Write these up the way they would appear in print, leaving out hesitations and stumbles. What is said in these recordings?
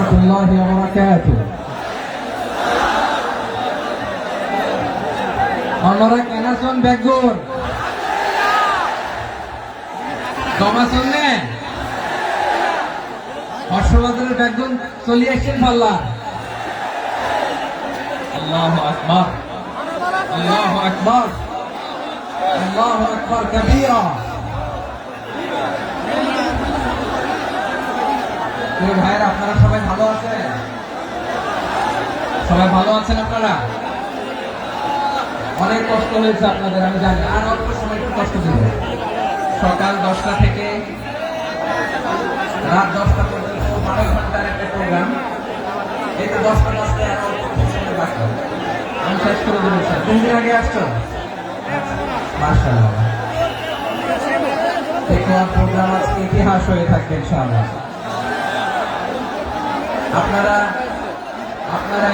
warahmatullahi wabarakatuh. Onorak enason begur. Tomason ne? Hoshobadar begun soliation palla. Allahu Akbar. Allahu Akbar. Allahu Akbar kabira. ভাইরা আপনারা সবাই ভালো আছেন? সবাই ভালো আছেন আপনারা? অনেক কষ্ট হয়েছে আপনাদের আমি জানি, আর অল্প সময় একটু কষ্ট দিবে। সকাল 10টা থেকে রাত 10টা পর্যন্ত 12 ঘন্টার একটা প্রোগ্রাম। এই তো 10টা বাজতে আর অল্প সময় বাকি, আমি শেষ করে দেবো। কোন দিন আগে আসছো? মাশাআল্লাহ, দেখুন প্রোগ্রাম আজকে ইতিহাস হয়ে থাকবে ইনশাআল্লাহ। আপনারা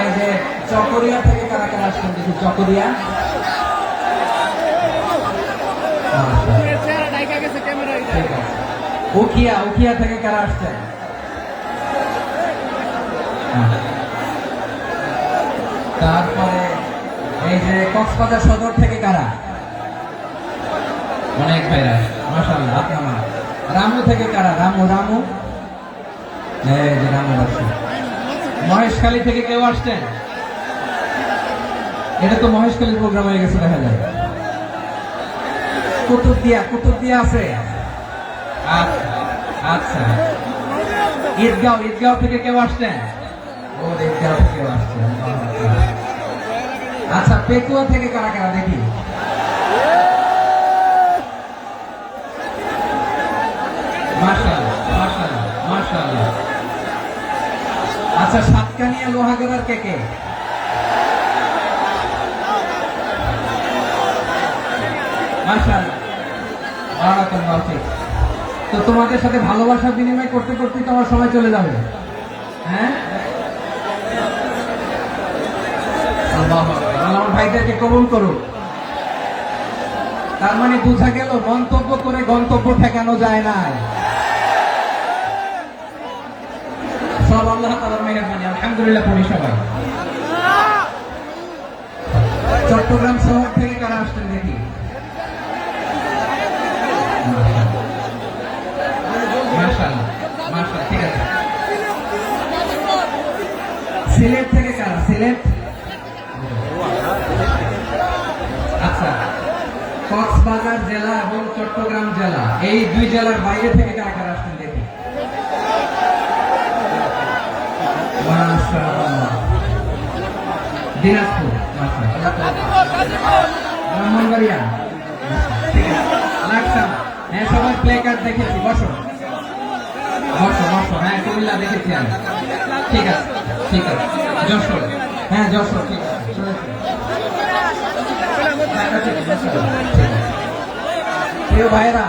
এই যে চকরিয়া থেকে কারা কারা আসছেন দেখি? চকরিয়া, উখিয়া থেকে কারা আসছেন? তারপরে এই যে কক্সবাজার সদর থেকে কারা? অনেক ভাইরা মাশাআল্লাহ। আপনারা রামু থেকে কারা? রামু এই যে রামু আসছে। মহেশখালী থেকে কেউ আসছেন? এটা তো মহেশখালীর প্রোগ্রাম হয়ে গেছে দেখা যায়। কুতুবদিয়া আছে। আচ্ছা, ঈদগাঁও থেকে কেউ আসছেন? ও ঈদগাঁও থেকে কেউ আসছেন। আচ্ছা, পেকুয়া থেকে কারা কারা দেখি? মাশাআল্লাহ। আচ্ছা, সাতকানিয়া লোহাগড়ার কে? মাশাআল্লাহ, বারাকাল্লাহু ফিক। তো তোমাদের সাথে ভালোবাসা বিনিময় করতে করতে তো আমার সময় চলে যাবে। হ্যাঁ, আল্লাহু আকবার। আমার ভাইদেরকে কবুল করুন। তার মানে বোঝা গেল মন্তব্য করে গন্তব্য ঠেকানো যায় না। সব আল্লাহ তাআলার মেহেরবানি, আলহামদুলিল্লাহ। পড়ি সবাই। চট্টগ্রাম শহর থেকে কারা আসছেন দেখি? মাশাআল্লাহ, ঠিক আছে। সিলেট থেকে কারা? সিলেট, আচ্ছা। কক্সবাজার জেলা এবং চট্টগ্রাম জেলা, এই দুই জেলার বাইরে থেকে কারা কারা আসছেন দেখি? দিনাজপুর, ব্রাহ্মণবাড়িয়া, লাকসাম। হ্যাঁ, সবাই প্লে কার্ড দেখেছি। বসো। হ্যাঁ, কুমিল্লা দেখেছি আমি। ঠিক আছে। যশোর, হ্যাঁ যশোর, ঠিক আছে। প্রিয় ভাইরা,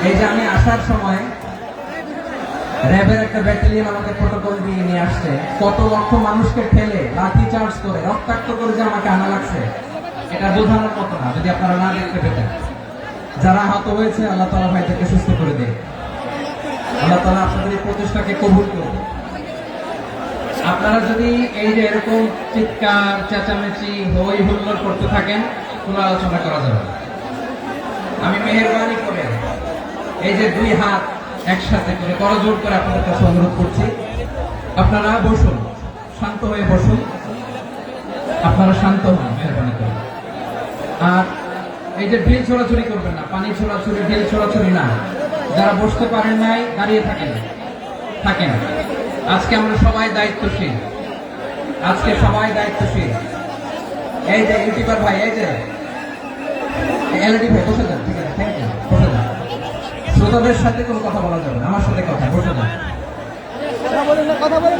এই যে আমি আসার সময় র্যাবের একটা ব্যাটালিয়ন আমাকে প্রোটোকল দিয়ে নিয়ে আসছে। কত লক্ষ মানুষকে ঠেলে লাঠি চার্জ করে রক্তাক্ত করে যে আমাকে আনা লাগছে, এটা বোঝানোর মতো না যদি আপনারা না দেখতে পেতেন। যারা আহত হয়েছে, আল্লাহ তাআলা ভাইদেরকে সুস্থ করে দেয়। আল্লাহ তাআলা আপনাদের এই প্রচেষ্টাকে কবুল করুন। আপনারা যদি এই যে এরকম চিৎকার চেঁচামেচি হই হুল্লোড় করতে থাকেন, কোনো আলোচনা করা যাবে না। আমি মেহেরবানি করে এই যে দুই হাত একসাথে করে করজোড় করে আপনাদের কাছে অনুরোধ করছি, আপনারা বসুন, শান্ত হয়ে বসুন। আপনারা শান্ত হন মেহেরবানি করে। আর এই যে ঢিল ছোড়াছুড়ি করবেন না, পানি ছোড়াছুড়ি, ঢিল ছোড়াছুড়ি না। যারা বসতে পারেন নাই, দাঁড়িয়ে থাকেন। আজকে আমরা সবাই দায়িত্বশীল। এই যে ইউটিউবার ভাই, এই যে এলডি ভাই, বসে যান। ঠিক আছে, থ্যাংক ইউ। বসে যান। শ্রোতাদের সাথে কোনো কথা বলা যাবে না, আমার সাথে কথা। বসে যান।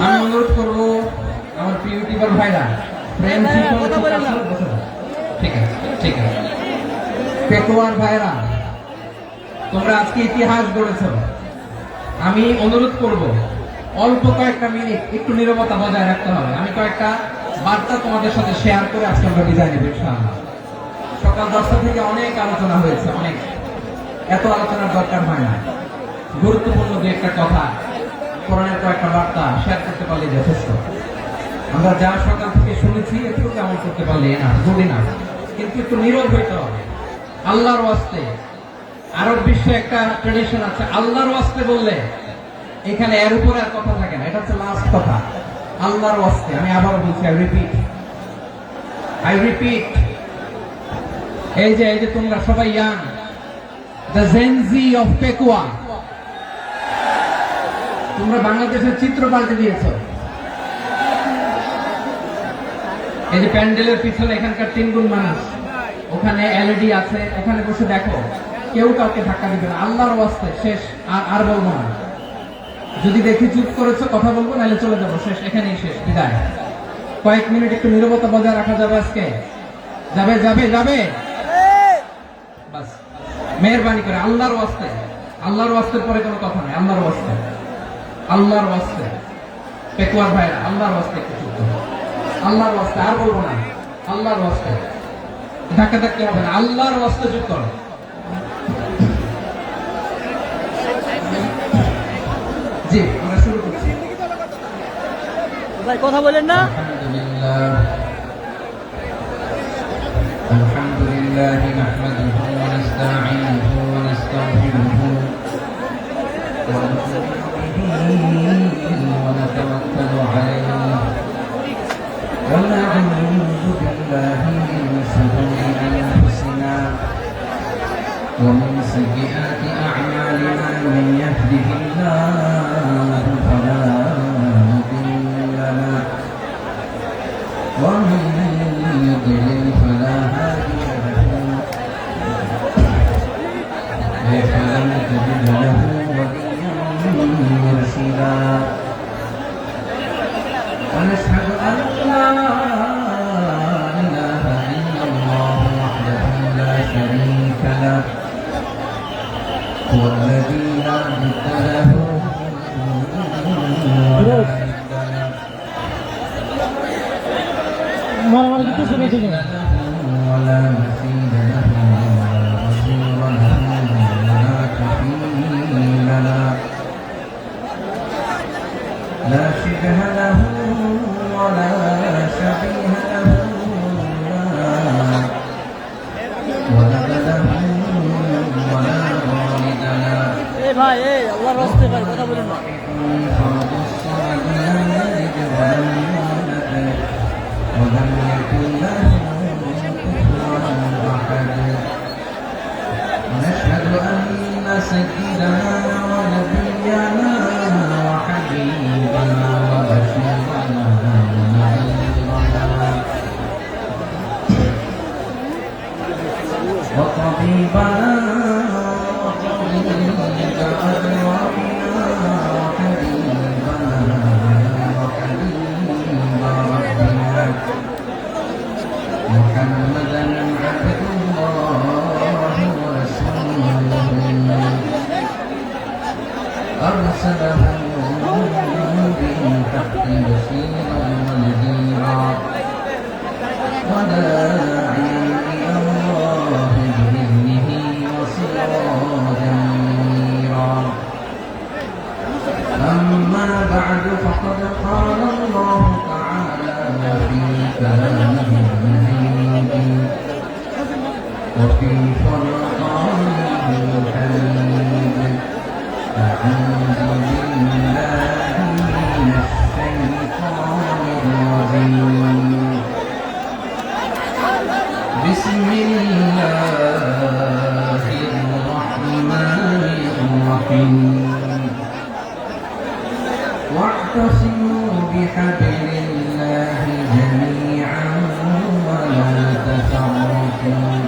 আমি অনুরোধ করবো আমার প্রিয় ইউটিউবার ভাইরা, প্রেম বসে যান। ঠিক আছে। পেকুয়ার ভাইরা, তোমরা আজকে ইতিহাস গড়েছ। আমি অনুরোধ করব অল্প কয়েকটা মিনিট একটু নীরবতা বজায় রাখতে হবে। আমি কয়েকটা বার্তা তোমাদের সাথে শেয়ার করে আজকে আমরা বিদায় নেব ইনশাআল্লাহ। সকাল 10টা থেকে অনেক আলোচনা হয়েছে, এত আলোচনার দরকার হয় না। গুরুত্বপূর্ণ দু একটা কথা কোরআনের কয়েকটা বার্তা শেয়ার করতে পারলে যথেষ্ট। আমরা যা সকাল থেকে শুনেছি একটু কেমন করতে পারলে না বলি না, কিন্তু একটু নীরব হইতে হবে আল্লাহর ওয়াস্তে। আরব বিশ্বে একটা ট্রেডিশন আছে, আল্লাহর ওয়াস্তে বললে এখানে এর উপরে আর কথা থাকে না, এটা হচ্ছে লাস্ট কথা। আল্লাহর ওয়াস্তে, আমি আবার বলছি, আই রিপিট, এই যে তোমরা সবাই young, the Gen Z of Pekua, তোমরা বাংলাদেশের চিত্র পাল্টে দিয়েছো। এই যে প্যান্ডেলের পিছনে এখানকার 3 গুণ মানুষ, ওখানে এলইডি আছে, ওখানে বসে দেখো, কেউ কাউকে ধাক্কা দিবে না। আল্লাহর ওয়াস্তে শেষ, আর বলবো না। যদি দেখি চুপ করেছো কথা বলবো, নাহলে চলে যাবো, শেষ, এখানেই শেষ, বিদায়। কয়েক মিনিট একটু নীরবতা বজায় রাখা যাবে আজকে? যাবে যাবে যাবে, বাস মেহেরবানি করে আল্লাহর ওয়াস্তে। আল্লাহর ওয়াস্তের পরে কোনো কথা নেই, আল্লাহর ওয়াস্তে, আল্লাহর ওয়াস্তে। পেকুয়ার ভাইরা, আল্লাহর ওয়াস্তে একটু চুপ করো, আল্লাহর ওয়াস্তে, আর বলবো না, আল্লাহর ওয়াস্তে। ধাক্কা ধাক্কি হবে না, আল্লাহর ওয়াস্তে চুপ করো। জি, আমরা শুরু করছি। ভাই কথা বলেন না। আলহামদুলিল্লাহ নাহমাদুহু ওয়া নাস্তাঈনুহু ওয়া নাস্তাগফিরুহু ওয়া নু'মিনু বিহি ওয়া নাতাওয়াক্কালু আলাইহি ওয়া না'উযু বিল্লাহি মিন শুরুরি আনফুসিনা ওয়া মিন সাইয়্যাতি আ'মালিনা মান ইয়াহদিহিল্লাহু ফালা মুদিল্লা লাহু ওয়া মান يضلل فلا هادي له فلن تجد له وليا مرشدا ونشهد أن لا إله إلا الله وحده لا شريك له هو الذي لا ند له ولا ند له ولا مثيل له ولا وزير له ولا كفيل له لا شبه له ولا شبيه له ولا ولد له ولا والد له ভাই আল্লাহর রাস্তায় ভাই কথা বলেন না। فرد الصمد لم يلد ولم يولد ولم يكن له كفوا احد ونشهد ان سيدنا ونبينا وحبيبنا وبشيرنا ونذيرنا وطبيبنا وطبيب أرواحنا وحبيبنا وحبيب ربنا محمدا عبد الله ورسوله أرسله بالحق بشيرا ونذيرا وداعيا إلى الله بإذنه وسراجا منيرا أما بعد فقد قال الله تعالى في كلامه المجيد وفي فرقانه الحميد أعوذ بالله من الشيطان الرجيم بسم الله الرحمن الرحيم واعتصموا بحبل الله جميعا ولا تفرقوا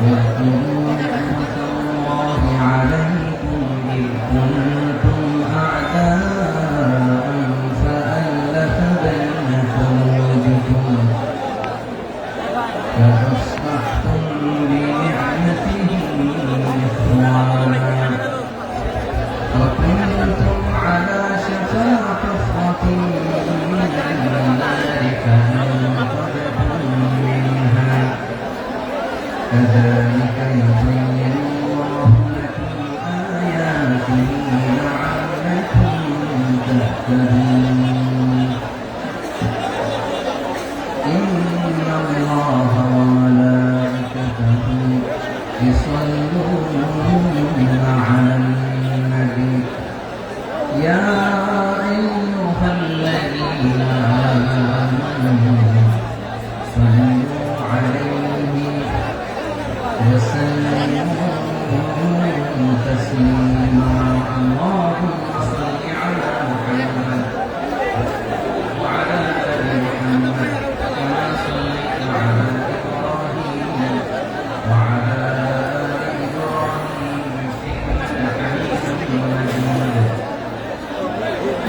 واذكروا نعمة الله عليكم إذ كنتم أعداء فألف بين قلوبكم فأصبحتم بنعمته إخوانا وكنتم على شفا حفرة من النار فأنقذكم منها كذلك يبين الله لكم آياته لعلكم المهتدين إن الله وملائكته يصلون على النبي يا أيها الذين آمنوا صلوا عليه وسلموا تسليما اللهم صل على محمد وعلى آل محمد كما صليت على إبراهيم وعلى آل إبراهيم إنك حميد مجيد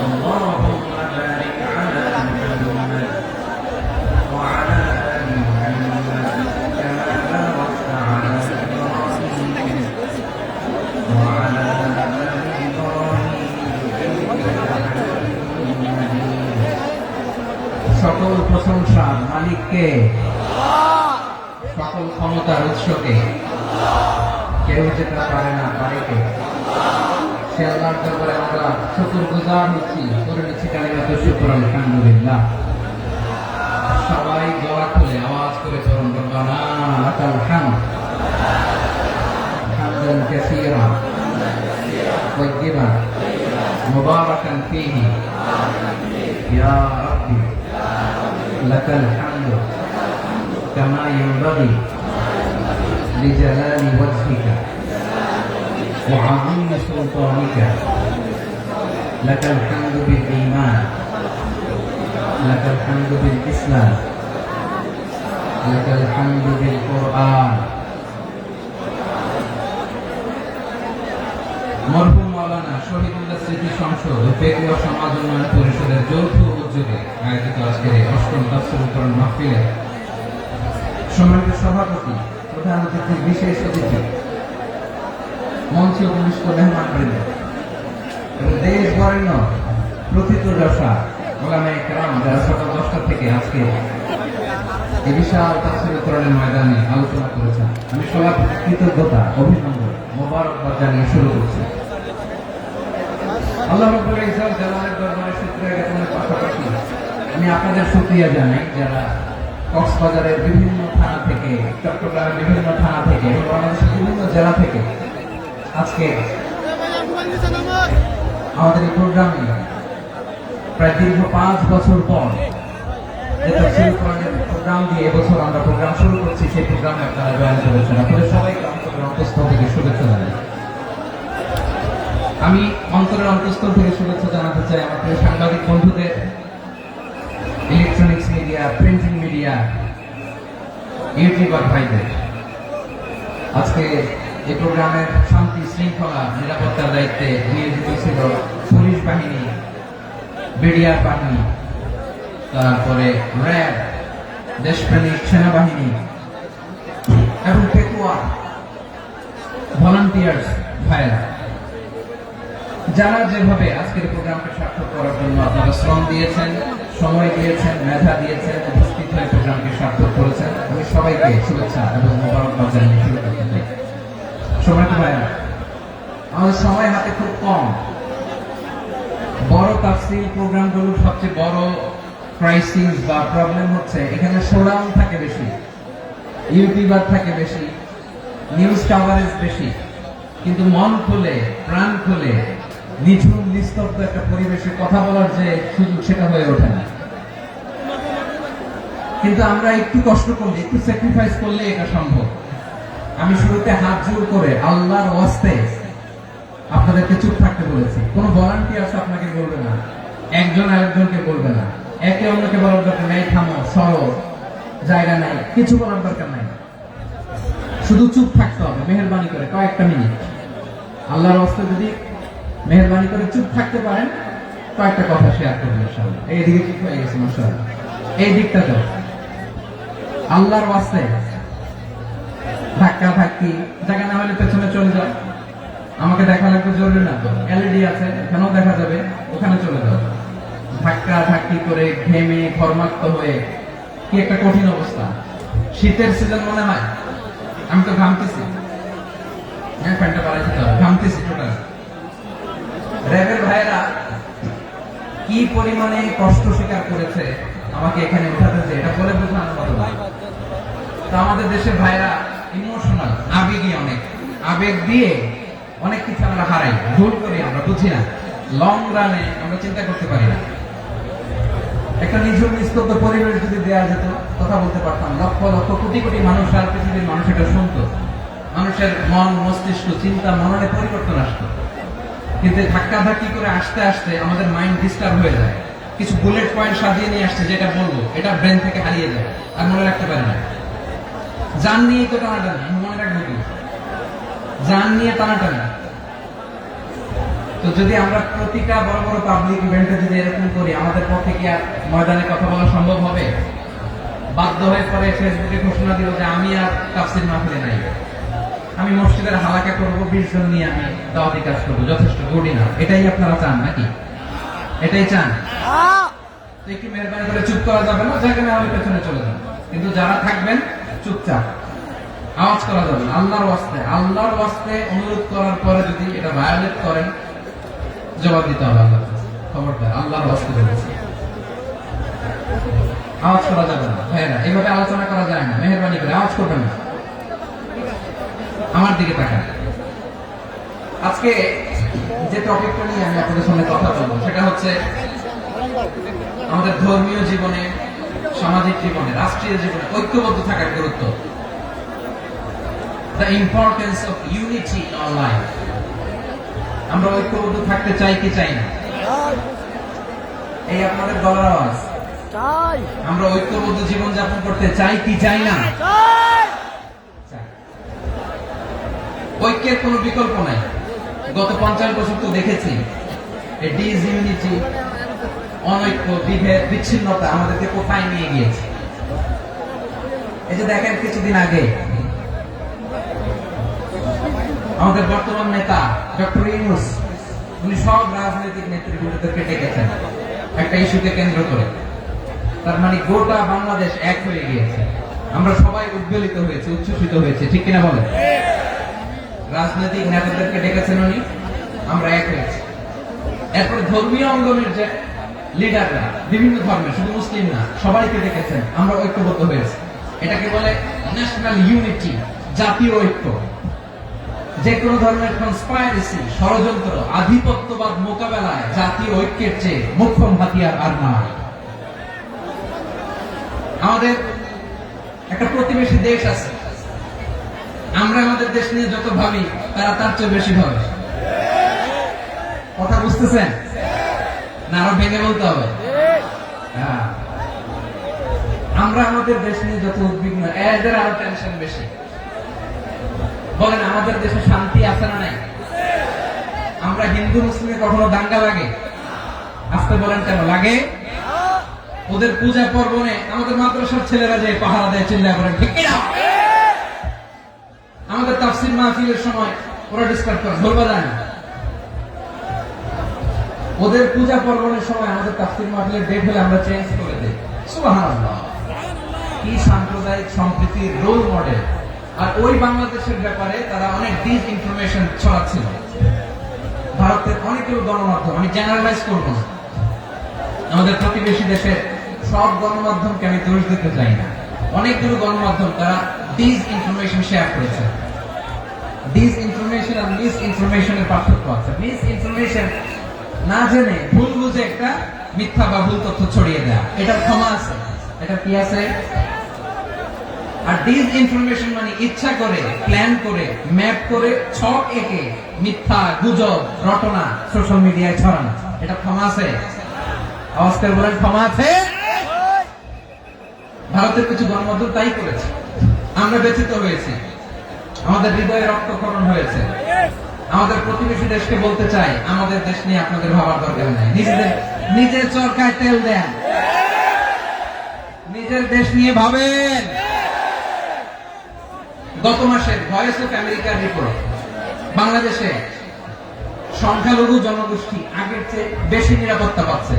اللهم بارك على محمد وعلى آل محمد كما باركت على إبراهيم وعلى آل إبراهيم إنك حميد مجيد সকল প্রশংসার মালিককে সকল ক্ষমতার উৎসকে কেউ যেতে পারে না পারে কে সে আল্লাহর দরবারে আমরা শুকরগুজার হচ্ছি করে নিচ্ছি কালিমাতুল শুকর আলহামদুলিল্লাহ সবাই গলা খুলে আওয়াজ করে চরণ রব্বানা লাকাল হামদ হামদান কাসীরা তাইয়্যিবান মুবারাকান ফীহি ইয়া রাব্বি লাকাল হামদু কামা ইয়ানবাগি লিজালালি ওয়াজহিকা وعظيم سلطانك لك الحمد بالإيمان لك الحمد بالإسلام لك الحمد بالقرآن মরহুম মাওলানা শহীদুল্লাহ স্মৃতি সংসদ ও ফেকি ও সমাজ উন্নয়ন পরিষদের যৌথ উদ্যোগে আয়োজিত আজকের এই অষ্টম তাফসীর কোরআন মাহফিলে সম্মানিত সভাপতি প্রধান অতিথি বিশেষ অতিথি মঞ্চে উপবিষ্ট মেহমানবৃন্দ এবং দেশ বরেণ্য প্রথিতযশা ওলামায়ে কেরাম যারা সকাল 10টা থেকে আজকে এই বিশাল তাফসীর কোরআনের ময়দানে আলোচনা করেছেন আমি সবার কৃতজ্ঞতা অভিনন্দন মোবারকবাদ জানিয়ে শুরু করছি আল্লাহ রাব্বুল ইজ্জত জালালের দরবারে শুকরিয়া জ্ঞাপনের পাশাপাশি আমি আপনাদের শুকরিয়া জানাই যারা কক্সবাজারের বিভিন্ন থানা থেকে চট্টগ্রামের বিভিন্ন থানা থেকে এবং বাংলাদেশের বিভিন্ন জেলা থেকে আজকে আমাদের এই প্রোগ্রামে প্রায় দীর্ঘ 5 বছর পর যে তাফসীর কোরআনের প্রোগ্রাম দিয়ে এবছর আমরা প্রোগ্রাম শুরু করছি সেই প্রোগ্রামে আপনারা জয়েন করেছেন আপনাদের সবাইকে অন্তরের অন্তঃস্থল থেকে শুভেচ্ছা জানাই আমি অন্তরের অন্তঃস্থল থেকে শুভেচ্ছা জানাতে চাই আমার প্রিয় সাংবাদিক বন্ধুদের electronics media printing media YouTuber ভাইদের আজকে এই প্রোগ্রামের শান্তি শৃঙ্খলা নিরাপত্তার দায়িত্বে নিয়োজিত ছিল পুলিশ বাহিনী বিডিআর বাহিনী তারপরে র্যাব দেশপ্রেমিক সেনাবাহিনী এবং পেকুয়া ভলান্টিয়ার্স ভাইরা যারা যেভাবে আজকের প্রোগ্রামকে সার্থক করার জন্য আপনারা শ্রম দিয়েছেন সময় দিয়েছেন মেধা দিয়েছেন উপস্থিত হয়ে প্রোগ্রামকে সার্থক করেছেন আমি সবাইকে শুভেচ্ছা এবং মোবারকবাদ জানিয়ে শুরু করতে চাই সময়টা ভাইরা আমাদের সময় হাতে খুব কম বড় তাফসীর প্রোগ্রামগুলোর সবচেয়ে বড় ক্রাইসিস বা প্রবলেম হচ্ছে এখানে শোডাউন থাকে বেশি ইউটিউবার থাকে বেশি নিউজ কভারেজ বেশি কিন্তু মন খুলে প্রাণ খুলে নিঝুম নিস্তব্ধ একটা পরিবেশে কথা বলার যে সুযোগ সেটা হয়ে ওঠে না কিন্তু আমরা একটু কষ্ট করলে একটু স্যাক্রিফাইস করলে এটা সম্ভব আমি শুরুতে হাত জোর করে আল্লাহর ওয়াস্তে আপনাদেরকে চুপ থাকতে বলেছি কোন ভলান্টিয়ার্স আপনাকে বলবে না একজন আরেকজনকে বলবে না একে অন্যকে বলার দরকার নাই থামো সরো জায়গা নাই কিছু বলার দরকার নাই শুধু চুপ থাকতে হবে মেহেরবানি করে কয়েকটা মিনিট আল্লাহর ওয়াস্তে যদি মেহেরবানি করে চুপ থাকতে পারেন কয়েকটা কথা শেয়ার করবেন ইনশাআল্লাহ এইদিকে ঠিক হয়ে গেছে মাশাআল্লাহ এই দিকটা তো আল্লাহর ওয়াস্তে ধাক্কা ধাক্কি জায়গা না হলে পেছনে চলে যাও আমাকে দেখা লাগবে জরুরি না তো এলইডি আছে এখানেও দেখা যাবে ওখানে চলে যাও ধাক্কা ধাক্কি করে ঘেমে ঘর্মাক্ত হয়ে কি একটা কঠিন অবস্থা শীতের সিজন মনে হয় আমি তো ঘামতেছি হ্যাঁ প্যান্টটা বাড়াই দিতে হবে ঘামতেছি টোটাল র্যাবের ভাইয়েরা কি পরিমাণে কষ্ট স্বীকার করেছে আমাকে এখানে উঠাতে, যে এটা বলে বোঝানোর মতো না। তো আমাদের দেশের ভাইরা ইমোশনাল, আবেগী অনেক, আবেগ দিয়ে অনেক কিছু আমরা হারাই, ভুল করি, আমরা বুঝি না, লং রানে আমরা চিন্তা করতে পারি না। একটা নিঝুম নিস্তব্ধ পরিবেশ যদি দেওয়া যেত, কথা বলতে পারতাম, লক্ষ লক্ষ কোটি কোটি মানুষ আর পৃথিবীর মানুষ এটা শুনতো, মানুষের মন মস্তিষ্ক চিন্তা মননে পরিবর্তন আসতো। কিন্তু ধাক্কাধাক্কি করে আসতে আসতে আমাদের মাইন্ড ডিস্টার্ব হয়ে যায়। কিছু বুলেট পয়েন্ট সাজিয়ে নিয়ে আসছে, যেটা বলবো এটা ব্রেন থেকে হারিয়ে যায়, আর মনে রাখতে পারে না। জান নিয়ে তো টানাটানি, আমি মনে রাখবো কি? জান নিয়ে টানাটানি। তো যদি আমরা প্রতিটা বড় বড় পাবলিক ইভেন্টে যদি এরকম করি, আমাদের পক্ষে কি আর ময়দানে কথা বলা সম্ভব হবে? বাধ্য হয়ে পরে ফেসবুকে ঘোষণা দিল যে আমি আর তাফসীর মাহফিলে নাই, আমি মসজিদের হালাকা করবো, 20 জন নিয়ে আমি দাওয়াতি কাজ করবো, যথেষ্ট গুড না? এটাই আপনারা চান নাকি? এটাই চান? তো একটু মেহরবানি করে চুপ করা যাবে না, যেখানে আমি পেছনে চলে যাবো, কিন্তু যারা থাকবেন চুপচাপ, আওয়াজ করা যাবে না। আল্লাহর ওয়াস্তে, আল্লাহর ওয়াস্তে অনুরোধ করার পরে যদি এটা ভায়োলেট করেন, জবাব দিতে হবে আল্লাহর কাছে। খবরদার, আল্লাহর ওয়াস্তে বলেছি, আওয়াজ করা যাবে না। ভাইয়েরা, এইভাবে আলোচনা করা যায় না, মেহরবানি করে আওয়াজ করবেন না। আমার দিকে তাকান। আজকে যে টপিকটা নিয়ে আমি আপনাদের সামনে কথা বলবো, সেটা হচ্ছে আমাদের ধর্মীয় জীবনে, সামাজিক জীবনে, রাষ্ট্রীয় জীবনে ঐক্যবদ্ধ থাকার গুরুত্ব। The importance of unity in our life. আমরা ঐক্যবদ্ধ থাকতে চাই কি চাই না? এই আপনাদের গলার আওয়াজ। চাই। আমরা ঐক্যবদ্ধ জীবন যাপন করতে চাই কি চাই না? চাই। চাই। ঐক্যের কোনো বিকল্প নাই। গত 50 বছর তো দেখেছি এই ডিসইউনিটি, অনৈক্য, বিভেদ, বিচ্ছিন্নতা আমাদেরকে কোথায় নিয়ে গিয়েছে। এই যে দেখেন, কিছুদিন আগে আমাদের বর্তমান নেতা ডক্টর ইউনূস, উনি সব রাজনৈতিক নেতৃবৃন্দদেরকে ডেকেছেন একটা ইস্যুকে কেন্দ্র করে। তার মানে গোটা বাংলাদেশ এক হয়ে গিয়েছে। আমরা সবাই উদ্বেলিত হয়েছে, উচ্ছ্বসিত হয়েছে, ঠিক কিনা বলেন? রাজনৈতিক নেতাদেরকে ডেকেছেন উনি, আমরা এক হয়েছি। এরপর ধর্মীয় অঙ্গনের যে লিডাররা, বিভিন্ন ধর্মের, শুধু মুসলিম না, সবাইকে ডেকেছেন, আমরা ঐক্যবদ্ধ হয়েছি। এটাকে বলে ন্যাশনাল ইউনিটি, জাতীয় ঐক্য। যে কোনো ধরনের কনস্পাইরেসি, ষড়যন্ত্র, আধিপত্যবাদ মোকাবেলায় জাতীয় ঐক্যের চেয়ে মোক্ষম হাতিয়ার আর নাই। আমাদের একটা প্রতিবেশী দেশ আছে, আমরা আমাদের দেশ নিয়ে যত ভাবি, তারা তার চেয়ে বেশি ভাবে। কথা বুঝতেছেন না? আরো ভেঙে বলতে হবে। হ্যাঁ, আমরা আমাদের দেশ নিয়ে যত উদ্বিগ্ন, এদের আরো টেনশন বেশি। বলেন, আমাদের দেশে শান্তি আছে না নাই? আমরা হিন্দু মুসলিমে কখনো দাঙ্গা লাগে? আসতে বলেন, কেন লাগে? ওদের পূজা পর্বণে আমাদের মাদ্রাসার ছেলেরা যে পাহারা দেয়, চিল্লা করে, ঠিক কিনা? আমাদের তাফসীর মাহফিলের সময় ওরা ডিস্টার্ব করে, বলবা যায় না। ওদের পূজা পর্বণের সময় আমাদের তাফসীর মাহফিলের ডেট হলে আমরা চেঞ্জ করে দিই। সুবহানাল্লাহ, কি সাম্প্রদায়িক সম্প্রীতির রোল মডেল। আর ওই বাংলাদেশের ব্যাপারে তারা অনেক ডিস ইনফরমেশন ছড়াচ্ছিল। ভারতের অনেকগুলো গণমাধ্যম, আমি জেনারেলাইজ করব না, আমাদের প্রতিবেশী দেশের সব গণমাধ্যমকে আমি দোষ দিতে চাই না, অনেকগুলো গণমাধ্যম তারা ডিস ইনফরমেশন শেয়ার করেছে। ডিস ইনফরমেশন আর মিস ইনফরমেশনের পার্থক্য আছে। মিস ইনফরমেশন না জেনে ভুল বুঝে একটা মিথ্যা বা ভুল তথ্য ছড়িয়ে দেয়া, এটার ক্ষমা আছে, এটা কি আছে? আর ডিস ইনফরমেশন মানে ইচ্ছা করে, প্ল্যান করে, ম্যাপ করে, ছক এঁকে মিথ্যা, গুজব, রটনা সোশ্যাল মিডিয়ায় ছড়ানো, এটা ক্ষমা আছে? আওয়াজ করে বলেন, ক্ষমা আছে? ভারতের কিছু গণমাধ্যম তাই করেছে, আমরা ব্যথিত হয়েছি, আমাদের হৃদয়ে রক্তক্ষরণ হয়েছে। আমাদের প্রতিবেশী দেশকে বলতে চাই, আমাদের দেশ নিয়ে আপনাদের ভাবার দরকার নাই, নিজের চরকায় তেল দেন, নিজের দেশ নিয়ে ভাবেন। গত মাসে ভয়েস অফ আমেরিকার রিপোর্ট, বাংলাদেশে সংখ্যালঘু জনগোষ্ঠী আগের চেয়ে বেশি নিরাপত্তা পাচ্ছে।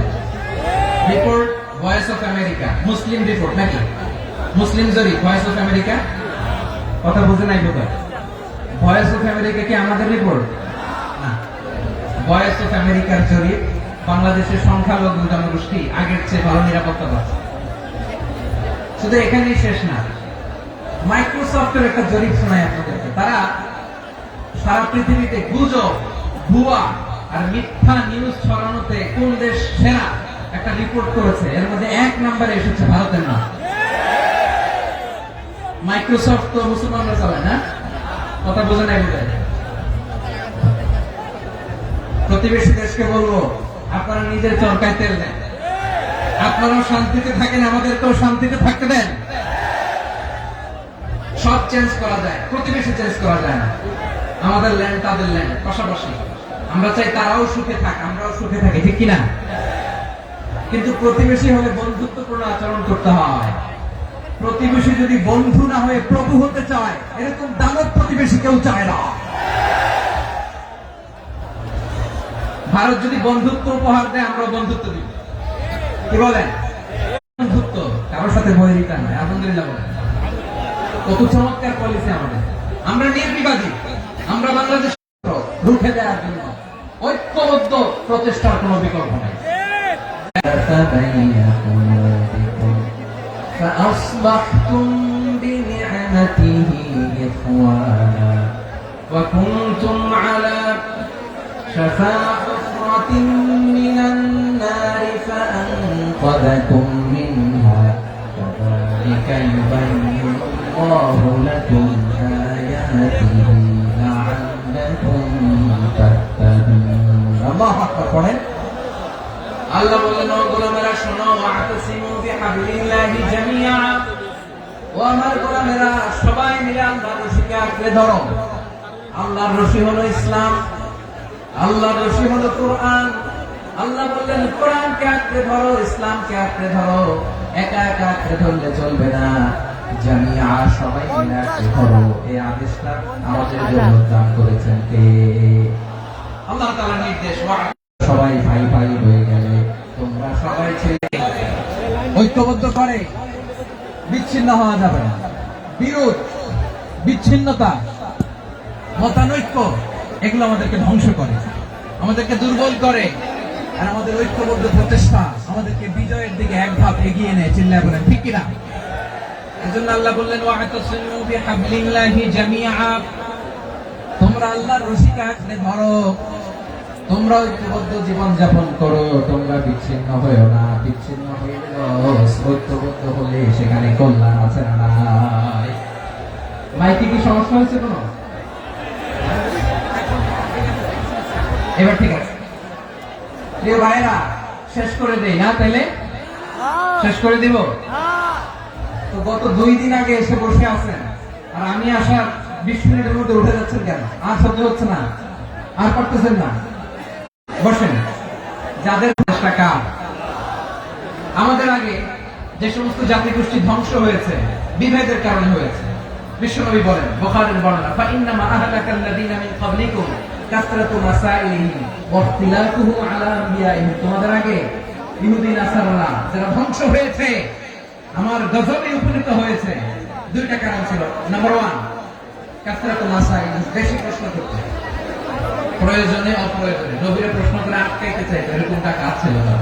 Report voice of America, Muslim report নাকি? মুসলিম জরিপ, ভয়েস অফ আমেরিকা। কথা বুঝে নাই বোধ হয়। ভয়েস অফ আমেরিকা কি আমাদের রিপোর্ট না? ভয়েস অফ আমেরিকার জরিপ বাংলাদেশের সংখ্যালঘু জনগোষ্ঠী আগের চেয়ে ভালো নিরাপত্তা পাচ্ছে। শুধু এখানেই শেষ না, মাইক্রোসফটের একটা জরিপ শোনায় আপনাদেরকে। তারা সারা পৃথিবীতে গুজব, ভুয়া আর মিথ্যা নিউজ ছড়ানোতে কোন দেশ সেরা একটা রিপোর্ট করেছে। এর মধ্যে 1 নম্বরে এসেছে ভারতের নাম। মাইক্রোসফট তো মুসলমানরা চালায় না, কথা বোঝে নাই বোধ হয়। প্রতিবেশী দেশকে বলবো, আপনারা নিজের চরকায় তেল দেন, আপনারাও শান্তিতে থাকেন, আমাদেরকেও শান্তিতে থাকতে দেন। সব চেঞ্জ করা যায়, প্রতিবেশী চেঞ্জ করা যায় না। আমাদের ল্যান্ড তাদের ল্যান্ড, পাশাপাশি। আমরা চাই তারাও সুখে থাক, আমরাও সুখে থাকি, ঠিক কিনা? কিন্তু প্রতিবেশী হলে বন্ধুত্বপূর্ণ আচরণ করতে হয়। প্রতিবেশী যদি বন্ধু না হয়ে প্রভু হতে চায়, এরকম দানব প্রতিবেশী কেউ চায় না। ভারত যদি বন্ধুত্ব উপহার দেয়, আমরা বন্ধুত্ব দিব। কি বলেন? বন্ধুত্ব কারোর সাথে বৈরিতা নয়। আলহামদুলিল্লাহ বলেন। কত চমৎকার পলিসি আমাদের। আমরা নির্বিবাদী, আমরা বাংলাদেশ রুখে দেওয়ার জন্য ঐক্যবদ্ধ প্রচেষ্টার কোনো বিকল্প নাই। فأصبحتم بنعمته إخوانا وكنتم على شفا حفرة من النار فأنقذكم منها كذلك يبين الله لكم آياته لعلكم تهتدون الله أكبر পড়েন আল্লাহ বলেন, ও গোলামেরা শোনো, ওয়াতাসিমু বিহাবলিল্লাহি জামিআ, ও আমার গোলামেরা সবাই মিলে আল্লাহর রশিকে আঁকড়ে ধরো। আল্লাহর রশি হলো ইসলাম, আল্লাহর রশি হলো কোরআন। আল্লাহ বললেন কোরআনকে আঁকড়ে ধরো, ইসলামকে আঁকড়ে ধরো। একা একা আঁকড়ে ধরলে চলবে না, জামিআ সবাই মিলে আঁকড়ে ধরো। এই আদেশটা আমাদের জন্য দান করেছেন কে? আল্লাহ তাআলার নির্দেশ। সবাই ভাই ভাই হয়ে গেলে তোমরা সবাই ছেলে ঐক্যবদ্ধ করে বিচ্ছিন্ন হওয়া যাবে না। বিরোধ, বিচ্ছিন্নতা, মতানৈক্য এগুলো আমাদেরকে ধ্বংস করে, আমাদেরকে দুর্বল করে। আর আমাদের ঐক্যবদ্ধ প্রচেষ্টা আমাদেরকে বিজয়ের দিকে এক ধাপ এগিয়ে নেয়। চিল্লায় বলেন ঠিক কিনা? এজন্য আল্লাহ বললেন, ওয়াতাসিমু বিহাবলিল্লাহি জামিআ, তোমরা আল্লাহর রশিকে আঁকড়ে ধরো, তোমরা ঐক্যবদ্ধ জীবন যাপন করো, তোমরা বিচ্ছিন্ন হয়েও না। বিচ্ছিন্ন হয়ে ঐক্যবদ্ধ হলে সেখানে কল্যাণ আছে না নাই? মাইকে কি সমস্যা হয়েছে কোনো? এবার ঠিক আছে প্রিয় ভাইরা, শেষ করে দেই না? তাইলে শেষ করে দিব। তো গত 2 দিন আগে এসে বসে আছেন, আর আমি আসার 20 মিনিটের মধ্যে উঠে যাচ্ছেন কেন? আর সহ্য হচ্ছে না, আর পারতেছেন না? বসেন। যাদের চেষ্টা কার? আমাদের আগে যে সমস্ত জাতিগোষ্ঠী ধ্বংস হয়েছে বিভেদের কারণে হয়েছে। বিশ্বনবী বলেন, বুখারীর বর্ণনা, ফাইন্নামা আহলাকাল্লাযীনা মিন ক্বাবলিকুম কাসরাতু মাসাইলিহিম ওয়া ইখতিলাফুহুম আলা আনবিয়াইহিম। তোমাদের আগে ইহুদি নাসারারা যারা ধ্বংস হয়েছে, আমার গজবে উপনীত হয়েছে, 2টা কারণ ছিল। নাম্বার 1, কাসরাতু মাসাইলিহিম, বেশি প্রশ্ন করতে, প্রয়োজনে অপ্রয়োজনে নবীরে প্রশ্ন করে আটকাইতে চাইতো, এরকমটা কাজ ছিল না।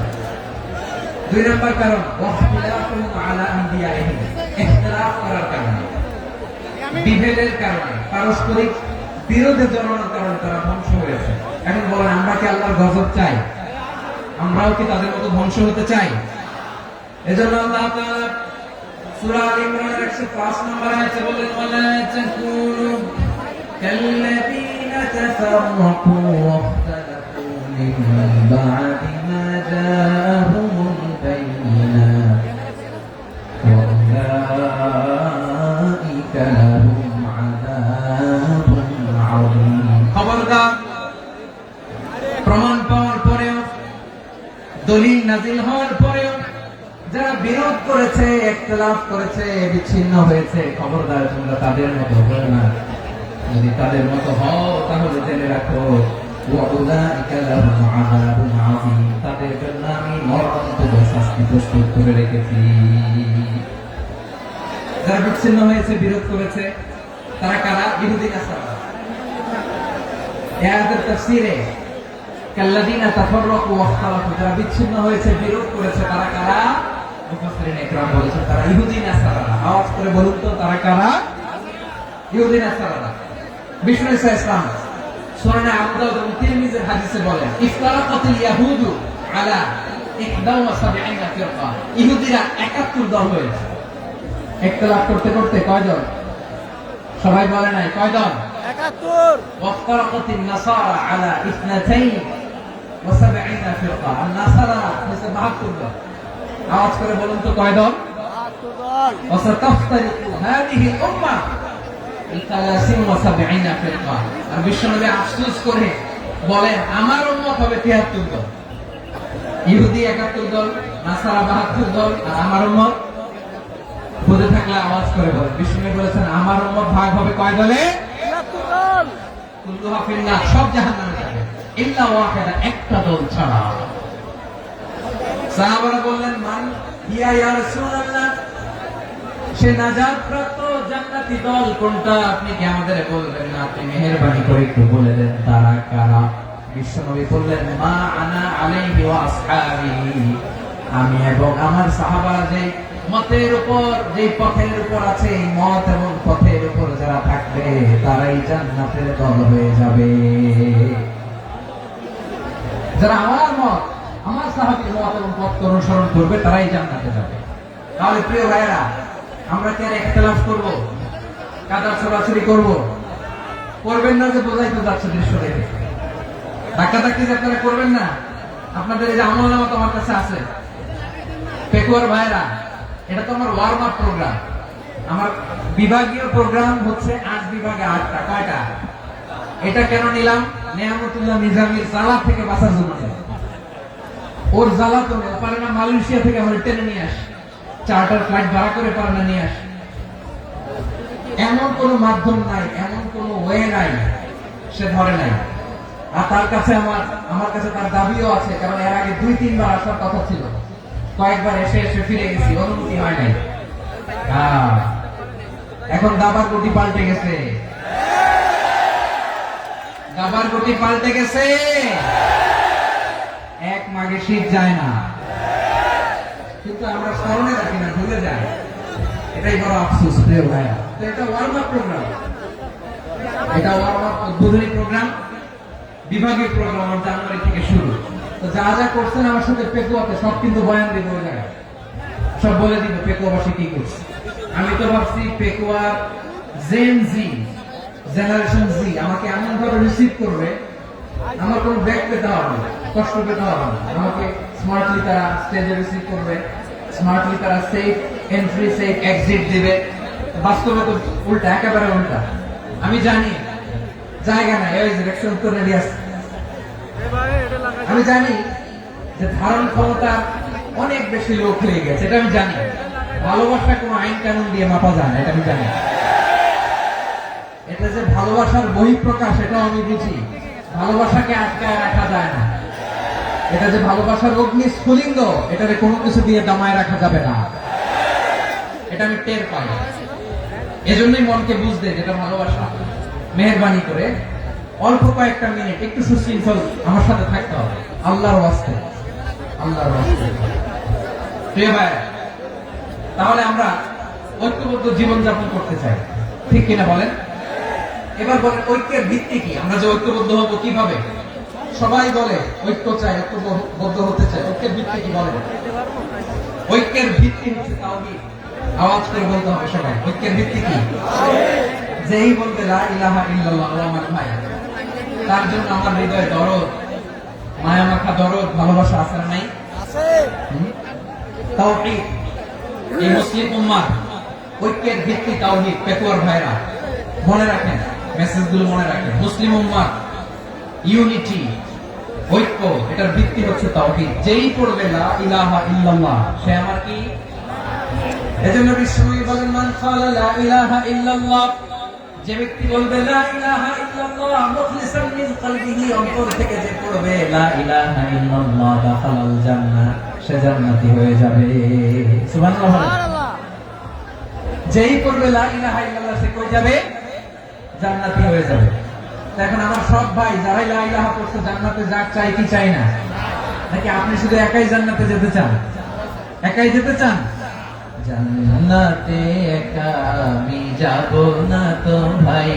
2 নম্বর কারণ, ওয়াখতিলাফুহুম আলা আনবিয়াইহিম, ইখতিলাফ করার কারণে, বিভেদের কারণে, পারস্পরিক বিরোধে জড়ানোর কারণে তারা ধ্বংস হয়েছে। এখন বলেন, আমরা কি আল্লাহর গজব চাই? আমরাও কি তাদের মতো ধ্বংস হতে চাই? এজন্য আল্লাহ তাআলা সূরা আল ইমরানের 105 নম্বর আয়াতে বলেন, ওয়ালা তাকুনু কাল্লাযীনা তাফাররাকু ওয়াখতালাফু মিন বা'দি মা জাআহুমুল বায়িনাত ওয়া উলাইকা লাহুম আযাবুন আযীম। খবরদার, প্রমাণ পাওয়ার পরেও, দলিল নাজিল হওয়ার পরেও যারা বিরোধ করেছে, ইখতিলাফ করেছে, বিচ্ছিন্ন হয়েছে, খবরদার তোমরা তাদের মতো হও না। যদি তাদের মতো হও তাহলে জেনে রাখো, ওয়া উলাইকা লাহুম আযাবুন আযীম, তাদের জন্য আমি মরণান্তর শাস্তি প্রস্তুত করে রেখেছি। যারা বিচ্ছিন্ন হয়েছে, বিরোধ করেছে, তারা কারা? ইহুদি নাসারা। এই আয়াতের তাফসীরে কাল্লাযীনা তাফাররাকু ওয়াখতালাফু, যারা বিচ্ছিন্ন হয়েছে, বিরোধ করেছে, তারা কারা? মুফাসসিরিন ইকরাম বলেছেন তারা ইহুদি নাসারা। আওয়াজ করে বলুন তো, তারা কারা? ইহুদি নাসারা। বিষ্ণু ঈসা ইসলাম সুনান আবু দাউদ এবং তিরমিজির হাদিসে বলেন, ইফতারাকাতিল ইয়াহুদু আলা 71 ফিরকা। ইহুদিরা 71 দল হয়েছে। ইখতিলাফ করতে করতে কয় দল? সবাই বলে নাই কয় দল? 71। ওয়াফতারাকাতিন নাসারা আলা 72 ফিরকা। আর নাসারা হচ্ছে 72 দল। আওয়াজ করে বলুন তো কয় দল? 72 দল। ওয়াসাতাফতারিকু হাদিহি উম্মাহ 73 ফিরকা। আর বিশ্বনবী আফসোস করে বলেন, আমার উম্মত হবে 73 দল। ইহুদি 71 দল, নাসারা 72 দল, আর আমার উম্মত বুঝে থাকলে আওয়াজ করে বলেন। বিশ্বনবী বলেছেন, আমার উম্মত ভাগ হবে কয় দলে? 73 দল। কুল্লুহা ফিন্নার, সব জাহান্নামে যাবে, ইল্লা ওয়াহিদা, একটা দল ছাড়া। সাহাবারা বললেন, মান হিয়া ইয়া রাসূলুল্লাহ, সে নাজাত প্রাপ্ত জান্নাতি দল কোনটা? আপনি কি আমাদের বলবেন না? আপনি মেহেরবানি করে একটু বলে দেন তারা কারা? বিশ্বনবী বললেন, মা আনা আলাইহি ওয়া আসহাবি, আমি এবং আমার সাহাবারা যে মতের উপর, যে পথের উপর আছে, এই মত এবং পথের উপর যারা থাকবে তারাই জান্নাতের দল হয়ে যাবে। যারা আমার মত, আমার সাহাবীর মত এবং পথ অনুসরণ করবে তারাই জান্নাতে যাবে। তাহলে প্রিয় ভাইরা, আমরা কি আর ইখতিলাফ করব? কাদা ছড়াছড়ি করব? করবেন না, যে বোঝাই তো যাচ্ছে দৃশ্য দেখে। ধাক্কাধাক্কি যে আপনারা করবেন না। আপনাদের এই যে আমলনামা তো আমার কাছে আছে। পেকুয়ার ভাইরা, এটা তো আমার ওয়ার্ম আপ প্রোগ্রাম। আমার বিভাগীয় প্রোগ্রাম হচ্ছে 8 বিভাগে 8টা। কয়টা? এটা কেন নিলাম? নেয়ামতুল্লাহ নিজামীর জ্বালা থেকে বাঁচার জন্য নিলাম। ওর জ্বালা তো পারে না, মালয়েশিয়া থেকে আমার টেনে নিয়ে আসে, চার্টার ফ্লাইট ভাড়া করে পারে না নিয়ে আসে। এমন কোন মাধ্যম নাই, এমন কোন ওয়ে নাই, সে ধরে নাই। আর তার কাছে আমার কাছে তার দাবিও আছে, কারণ এর আগে 2-3 বার আসার কথা ছিল। কয়েকবার এসে এসে ফিরে গেছি, অনুমতি হয় নাই। এখন দাবার গতি পাল্টে গেছে, দাবার গতি পাল্টে গেছে। এক মাঘে শীত যায় না, কিন্তু আমরা স্মরণে রাখি না, ভুলে যাই। এটাই বড় আফসোস প্রিয় ভাইয়া। তো এটা ওয়ার্ম আপ প্রোগ্রাম, এটা ওয়ার্ম আপ উদ্বোধনী প্রোগ্রাম, বিভাগীয় প্রোগ্রাম আমার জানুয়ারি থেকে শুরু। তো যা যা করছেন আমার সাথে পেকুয়াতে সব কিন্তু বয়ান দিব, ওই জায়গায় সব বলে দিব পেকুয়াবাসী কি করছে। আমি তো ভাবছি পেকুয়ার জেন জি, জেনারেশন জি আমাকে এমন ভাবে রিসিভ করবে, আমার কোনো ব্যাক পেতে হবে না, কষ্ট পেতে হবে না। আমাকে স্মার্টলি তারা স্টেজে রিসিভ করবে, স্মার্টলি তারা সেফ এন্ট্রি, সেফ এক্সিট দিবে। বাস্তবে তো উল্টা, একেবারে উল্টা। আমি জানি জায়গা নাই, ওই যে রিঅ্যাকশন তো রেডি আছে। আমি জানি যে ধারণ ক্ষমতা অনেক বেশি লোক হয়ে গেছে, এটা আমি জানি। ভালোবাসা কোনো আইন কানুন দিয়ে মাপা যায় না, এটা আমি জানি। এটা যে ভালোবাসার বহিঃপ্রকাশ, এটাও আমি বুঝি। ভালোবাসাকে আটকায় রাখা যায় না। এটা যে ভালোবাসার অগ্নি স্ফুলিঙ্গ, এটারে কোনো কিছু দিয়ে দমায় রাখা যাবে না, এটা আমি টের পাই। এজন্যই মনকে বুঝতে, যেটা ভালোবাসা। মেহেরবানি করে অল্প কয়েকটা মিনিট একটু সুশৃঙ্খল আমার সাথে থাকতে হবে, আল্লাহর ওয়াস্তে, আল্লাহর ওয়াস্তে। প্রিয় ভাই, তাহলে আমরা ঐক্যবদ্ধ জীবনযাপন করতে চাই, ঠিক কিনা বলেন? এবার বলেন, ঐক্যের ভিত্তি কি? আমরা যে ঐক্যবদ্ধ হবো কিভাবে? সবাই বলে ঐক্য চাই, ঐক্যবদ্ধ হতে চাই। ঐক্যের ভিত্তি কি বলেন? ঐক্যের ভিত্তি হচ্ছে তাওহীদ। আওয়াজ করে বলতে হবে সবাই, ঐক্যের ভিত্তি কি? যেই বলবে লা ইলাহা ইল্লাল্লাহ, ও আমার ভাই, তার জন্য আমার হৃদয়ে দরদ, মায়া মাখা দরদ, ভালোবাসা আছে না নাই? আছে। তাওহীদ। এই মুসলিম উম্মাহ ঐক্যের ভিত্তি তাওহীদ। পেকুয়ার ভাইরা মনে রাখেন, মেসেজগুলো মনে রাখেন। মুসলিম উম্মাহ ইউনিটি, ঐক্য, এটার ভিত্তি হচ্ছে তাওহীদ। যেই পড়বে লা ইলাহা ইল্লাল্লাহ, সে আমার কি? এজন্য বিশ্বনবী বলেন, মান ক্বালা লা ইলাহা ইল্লাল্লাহ, যে ব্যক্তি বলবে লা ইলাহা ইল্লাল্লাহ মুখলিসান মিন কলবিহি, অন্তর থেকে যে পড়বে লা ইলাহা ইল্লাল্লাহ, দাখালাল জান্নাহ, সে জান্নাতি হয়ে যাবে। সুবহানাল্লাহ। সুবহানাল্লাহ। যেই পড়বে লা ইলাহা ইল্লাল্লাহ, সে কই যাবে? জান্নাতি হয়ে যাবে। এখন আমার সব ভাই যারাই লা ইলাহা পড়ছে জান্নাতে যাক, চাই কি চাই না? নাকি আপনি শুধু একাই জান্নাতে যেতে চান? একাই যেতে চান? জান্নাতে একা আমি যাব না তো ভাই,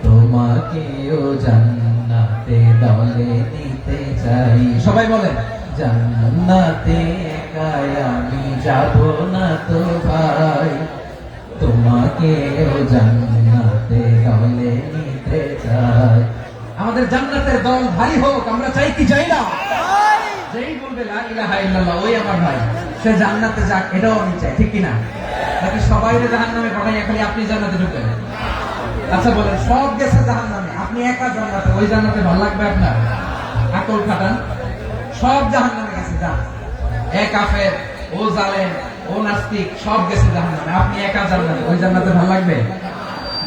তোমাকেও জান্নাতে দলে নিতে চাই। সবাই বলেন, জান্নাতে একা আমি যাব না তো ভাই, তোমাকেও জান্নাতে দলে নিতে চাই। আমাদের জান্নাতের দল ভারী হোক, আমরা চাই কি চাই না? যেই বলবে লা ইলাহা ইল্লাল্লাহ ওই আমার ভাই, সে জান্নাতে যাক, এটাও আমি চাই, ঠিক কিনা? নাকি সবাই জাহান্নামে পাঠাই, খালি আপনি জান্নাতে ঢুকবেন? আচ্ছা বলেন, সব গেছে জাহান্নামে, আপনি একা জান্নাতে, ওই জান্নাতে ভালো লাগবে আপনার? আকল খাটান। সব জাহান্নামে গেছে, যান। এ কাফের, ও জালেম, ও নাস্তিক, সব গেছে জাহান্নামে, আপনি একা জান্নাতে, ওই জান্নাতে ভালো লাগবে?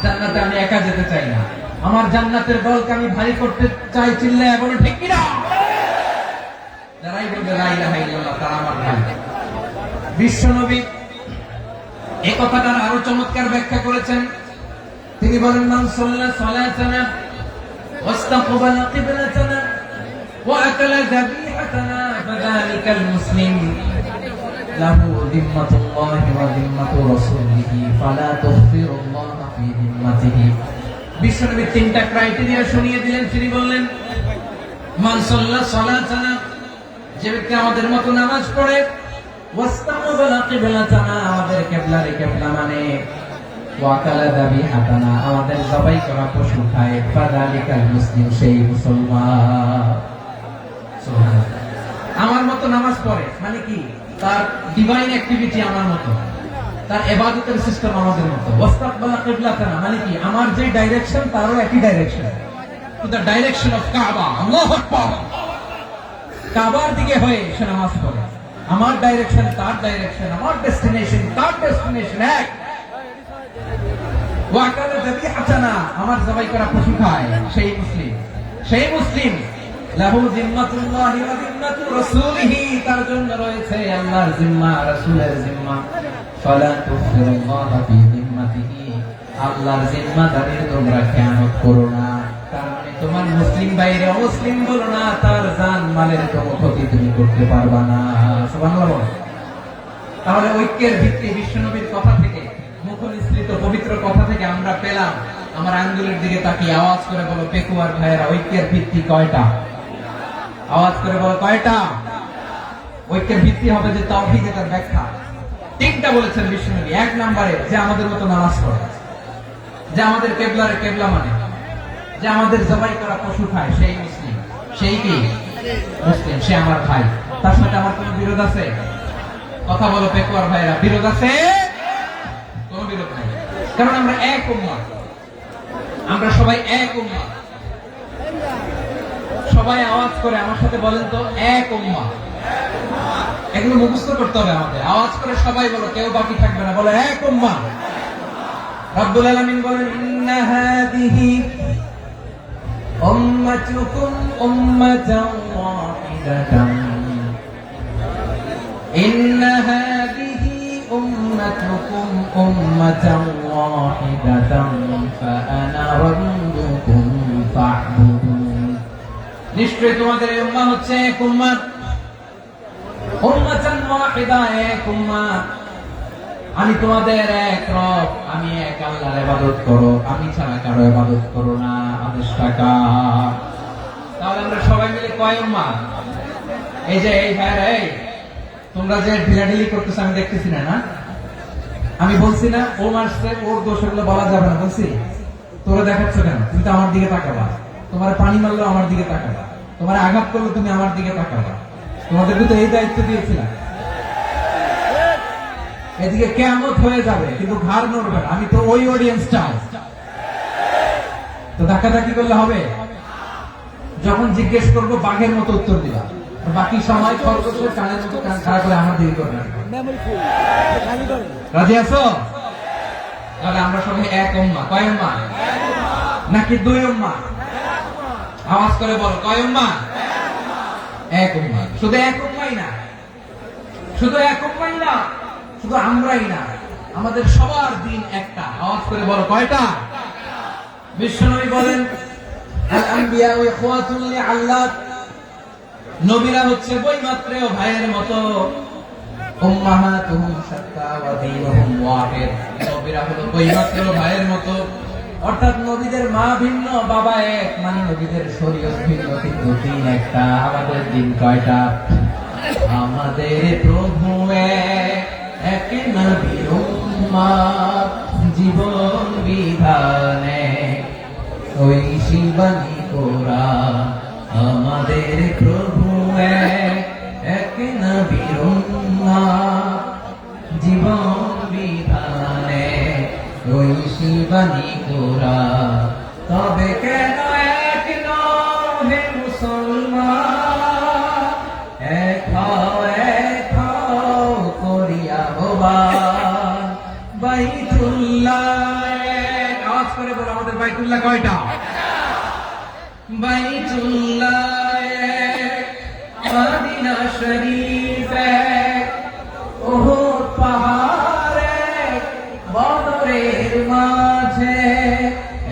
জান্নাতে আমি একা যেতে চাই না, আমার জান্নাতের দলকে আমি ভারী করতে চাই। চিল্লায় বলো ঠিক কিনা? যারাই বলবে লা ইলাহা ইল্লাল্লাহ তারা আমার ভাই। বিশ্বনবী এই কথাটার আরো চমৎকার ব্যাখ্যা করেছেন। তিনি বলেন, মান সাল্লা সালাতানা ওয়াস্তাকবালা কিবলাতানা ওয়া আকালা যাবিহাতানা ফাযালিকাল মুসলিম লাহু যিম্মাতুল্লাহি ওয়া যিম্মাতু রাসূলিহি ফালা তুগফিরুল্লাহ ফি যিম্মাতিহি। বিশ্বনবী তিনটা ক্রাইটেরিয়া শুনিয়ে দিলেন। তিনি বললেন, মান সাল্লা সালাতানা, যে ব্যক্তি আমাদের মতো নামাজ পড়ে, ওয়াস্তাকবালা কিবলাতানা, আমাদের কিবলারে কিবলা মানে, ওয়াকালা যাবিহাতানা, আমাদের জবাই করা পশু খায়, ফাযালিকাল মুসলিম, সেই মুসলমান। সুবহানাল্লাহ। আমার মতো নামাজ পড়ে মানে কি? তার ডিভাইন অ্যাক্টিভিটি আমার মতো, তার ইবাদতের সিস্টেম আমাদের মতো। ওয়াস্তাকবালা কিবলাতানা মানে কি? আমার যে ডাইরেকশন তারও একই direction, to the direction of কাবা। আল্লাহু আকবার। কাবার দিকে হয়ে সে নামাজ পড়ে। আমার ডাইরেকশন তার ডাইরেকশন, আমার ডেস্টিনেশন তার ডেস্টিনেশন এক। ওয়াকালা যাবিহাতানা, আমার জবাই করা পশু খায়, সেই মুসলিম। সেই মুসলিম লাহু যিম্মাতুল্লাহি ওয়া যিম্মাতু রাসূলিহি, তার জন্য রয়েছে আল্লাহর জিম্মা, রাসূলের জিম্মা। ফালা তুগফিরুল্লাহ ফি যিম্মাতিহি, আল্লাহর জিম্মাদারির তোমরা খেয়ানত করো না। তার মানে তোমার মুসলিম বাইরে অমুসলিম বলো না, তার জান মালের কোনো ক্ষতি তুমি করতে পারবা না। সুবহানাল্লাহ। তাহলে ঐক্যের ভিত্তি বিশ্বনবীর কথা থেকে, মুখনিসৃত পবিত্র কথা থেকে আমরা পেলাম। আমার আঙ্গুলের দিকে তাকিয়ে আওয়াজ করে বলো পেকুয়ার ভাইয়েরা, ঐক্যের ভিত্তি কয়টা? আওয়াজ করে বলো কয়টা? ঐক্যের ভিত্তি হবে যে তাওহীদ, এটার ব্যাখ্যা তিনটা বলেছেন বিশ্বনবী। এক নম্বরে, যে আমাদের মতো নামাজ পড়ে, যে আমাদের কিবলারে কিবলা মানে, যে আমাদের জবাই করা পশু খায়, সেই মুসলিম। সেই কি? মুসলিম, সে আমার ভাই। তার সাথে আমার কোনো বিরোধ আছে? কথা বলো পেকুয়ার ভাইরা, বিরোধ আছে? কোনো বিরোধ নাই, কারণ আমরা এক উম্মাহ, আমরা সবাই এক উম্মাহ। সবাই আওয়াজ করে আমার সাথে বলেন তো, এক উম্মাহ। এগুলো মুখস্থ করতে হবে আমাদের। আওয়াজ করে সবাই বলো, কেউ বাকি থাকবে না, বলো এক উম্মাহ। রব্বুল আলামিন বলেন, ইন্না হাদিহি উম্মাতুকুম উম্মাতান ওয়াহিদাতান, ইন্না হাদিহি উম্মাতুকুম উম্মাতান ওয়াহিদাতান ফাআনা রাব্বুকুম ফা'বুদুন। নিশ্চয়ই তোমাদের এই উম্মাহ হচ্ছে এক উম্মাহ, উম্মাতান ওয়াহিদা, এক উম্মাহ। আমি তোমাদের এক রব, আমি এক আল্লাহর ইবাদত করো, আমি ছাড়া কারো ইবাদত করো না। আদেশটা কার? তাহলে আমরা সবাই মিলে কয় উম্মাহ? এই যে এই ভাইরা, এই তোমরা যে ঢিলাঢিলি করতেছ আমি দেখতেছি না, না? আমি বলছি না ও মারছে, ওর দোষ, এগুলো বলা যাবে না বলছি? তোরা দেখাচ্ছ কেন? তুমি তো আমার দিকে তাকাবা। তোমার পানি মারলো আমার দিকে তাকাবা, তোমার আঘাত করলো তুমি আমার দিকে তাকাবা। তোমাদেরকে তো এই দায়িত্ব দিয়েছিলাম। এদিকে কিয়ামত হয়ে যাবে কিন্তু ঘাড় নড়বে না, আমি তো ওই অডিয়েন্স চাই। তো ধাক্কাধাক্কি করলে হবে? যখন জিজ্ঞেস করবো বাঘের মতো উত্তর দিবা, বাকি সময় খরগোশের কানের মতো কান খাড়া করে আমার দিকে করবে। রাজি আছো? তাহলে আমরা সবাই এক উম্মাহ। কয় উম্মাহ? নাকি দুই উম্মাহ? আওয়াজ করে বলো, কয় উম্মাহ? এক উম্মাহ। শুধু এক উম্মাহই না, শুধু এক উম্মাহই না, শুধু আমরাই না, আমাদের সবার দিন একটা। আওয়াজ করে বলো কয়টা? বিশ্বনবী বলেন, আল আম্বিয়া ইখওয়াতুন লিআল্লাহ, নবীরা হচ্ছে বৈমাত্রেয় ভাইয়ের মতো। উম্মাহাতুহুম শাত্তা ওয়া দীনুহুম ওয়াহিদ, নবীরা হলো বৈমাত্রেয় ভাইয়ের মতো। অর্থাৎ নবীদের মা ভিন্ন বাবা এক, মানে নবীদের শরীয়ত ভিন্ন কিন্তু দিন একটা। আমাদের দিন কয়টা? আমাদের প্রভু এক নবীর উম্মত, জীবন বিধানে ওই শিবানী কোরআন। আমাদের প্রভু এক নবীর উম্মত, জীবন বিধানে ওই শিবানী কোরআন। তবে কেন এক নহে মুসলমান, এক হও করিয়া হবান বাইতুল্লাহ। আওয়াজ করে বলো, আমাদের বাইতুল্লাহ কয়টা? বাইতুল্লাহ এক, মদিনা শরীফ এক, উহুদ পাহাড় এক, বদরের মাঝে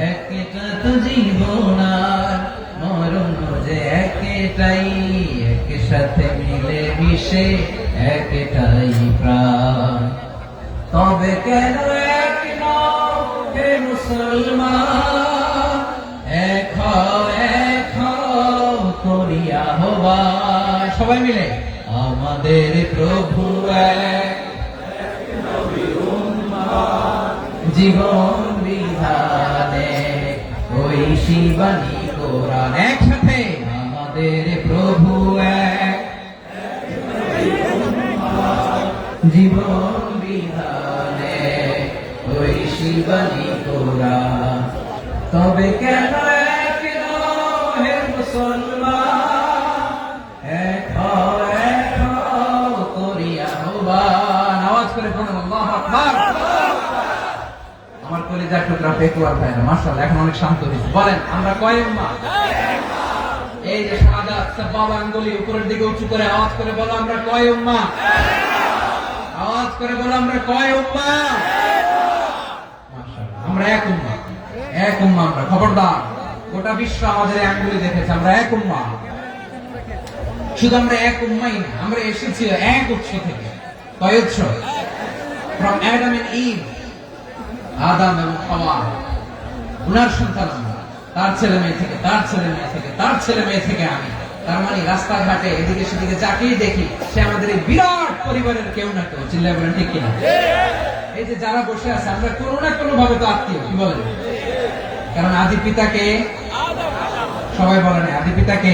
একটা তো জীবন আর মরণ যে একটাই, একসাথে মিলে মিশে একটাই প্রাণ। তবে কেন এক নও হে মুসলমান, এক হও করিয়া হবান। সবাই মিলে আমাদের প্রভু এক, জীবন বিধানে ওই শিবানী কোরআন। একসাথে আমাদের প্রভু এক, জীবন বিধানে ওই শিবানী কোরআন। তবে কেন এক হে মুসলমান, এক হও করিয়া হবান। আওয়াজ করে বলুন আল্লাহু আকবার। আমার কলিজার টুকরা পেকুয়ার ভাইরা মাশাআল্লাহ এখন অনেক শান্ত হয়েছে। বলেন আমরা কয় উম্মাহ? এই যে শাহাদাত সাবাবা আঙ্গুলি উপরের দিকে উঁচু করে আওয়াজ করে বলো, আমরা কয় উম্মাহ? আওয়াজ করে বলো, আমরা কয় উম্মাহ? মাশাআল্লাহ, আমরা এক উম্মাহ। এক উম্মাহ আমরা। খবরদার, গোটা বিশ্ব আমাদের এই আঙ্গুলি দেখেছে, আমরা এক উম্মাহ। শুধু আমরা এক উম্মাই না, আমরা এসেছি এক উৎস থেকে। কয় উৎস? ফ্রম অ্যাডাম এন্ড ইভ, আদম এবং হাওয়া, উনার সন্তান আমরা। তার ছেলে মেয়ে থেকে, তার ছেলে মেয়ে থেকে, তার ছেলে মেয়ে থেকে আমি। তার মানে রাস্তাঘাটে এদিকে সেদিকে যাকেই দেখি সে আমাদের এই বিরাট পরিবারের কেউ না কেউ। চিল্লায় বলেন ঠিক কিনা? এই যে যারা বসে আছে আমরা কোনো না কোনো ভাবে তো আত্মীয়। কি বলেন? কারণ আদি পিতাকে সবাই বলেন, আদি পিতাকে,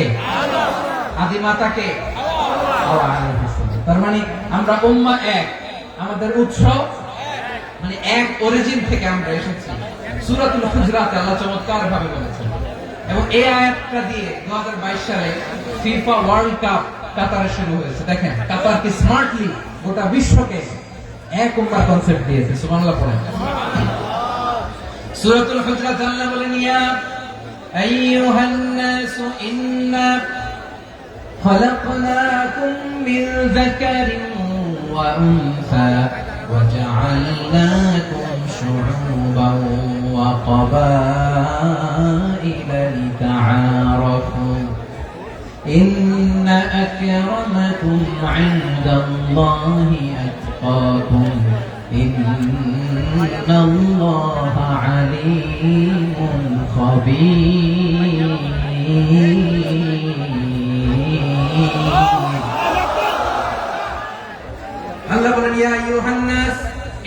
আদি মাতাকে। তার মানে আমরা উম্মাহ এক, আমাদের উৎস মানে এক, অরিজিন থেকে আমরা এসেছি। সূরাতুল হুজরাতে আল্লাহ চমৎকার ভাবে বলেছেন। এবং এই আয়াতটা দিয়ে 2022 সালে ফিফা ওয়ার্ল্ড কাপ কাতারে শুরু হয়েছে। দেখেন কাতার কি স্মার্টলি গোটা বিশ্বকে এক উম্মাহ কনসেপ্ট দিয়েছে। সুবহানাল্লাহ পড়েন। সূরাতুল হুজরাত আল্লাহ বলেন, ইয়া আইয়ুহান নাসু ইন্না খলাকনাকুম মিন যাকারিন ওয়া উনসা وجعلناكم شعوبا وقبائل لتعارفوا إن أكرمكم عند الله أتقاكم إن الله عليم خبير আল্লাহ বলেন, ইয়া আইয়ুহান নাস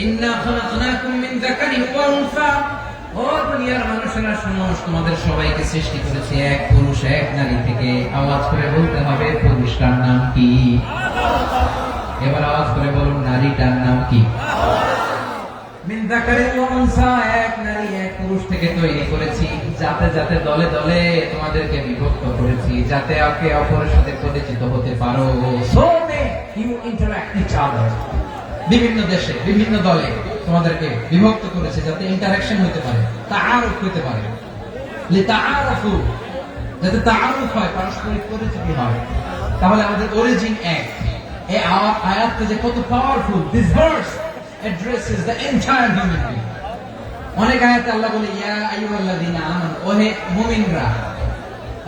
ইন্না খালাকনাকুম মিন যাকারিন ওয়া উনসা। ও দুনিয়ার মানুষেরা শোনো, তোমাদের সবাইকে সৃষ্টি করেছি এক পুরুষ এক নারী থেকে। আওয়াজ করে বলতে হবে, পুরুষটার নাম কি? এবার আওয়াজ করে বলুন, নারীটার নাম কি? মিন যাকারিন ওয়া উনসা, এক নারী এক পুরুষ থেকে তৈরি করেছি। যাতে যাতে দলে দলে তোমাদেরকে বিভক্ত করেছি, যাতে একে অপরের সাথে পরিচিত হতে পারো। So you interact each other. বিভিন্ন দেশে বিভিন্ন দলে তোমাদেরকে বিভক্ত করেছে যাতে ইন্টারঅ্যাকশন হতে পারে, তাআরুফ হতে পারে। লিতাআরফু, যাতে তাআরুফ হয়, পারস্পরিক পরিচিতি হয়। তাহলে আমাদের অরিজিন এক। এই আয়াতটা যে কত powerful. This verse addresses the entire human being. অনেক আয়াতে আল্লাহ বলে, ইয়া আইয়ুহাল্লাযীনা আমানু, ওহে মুমিনরা।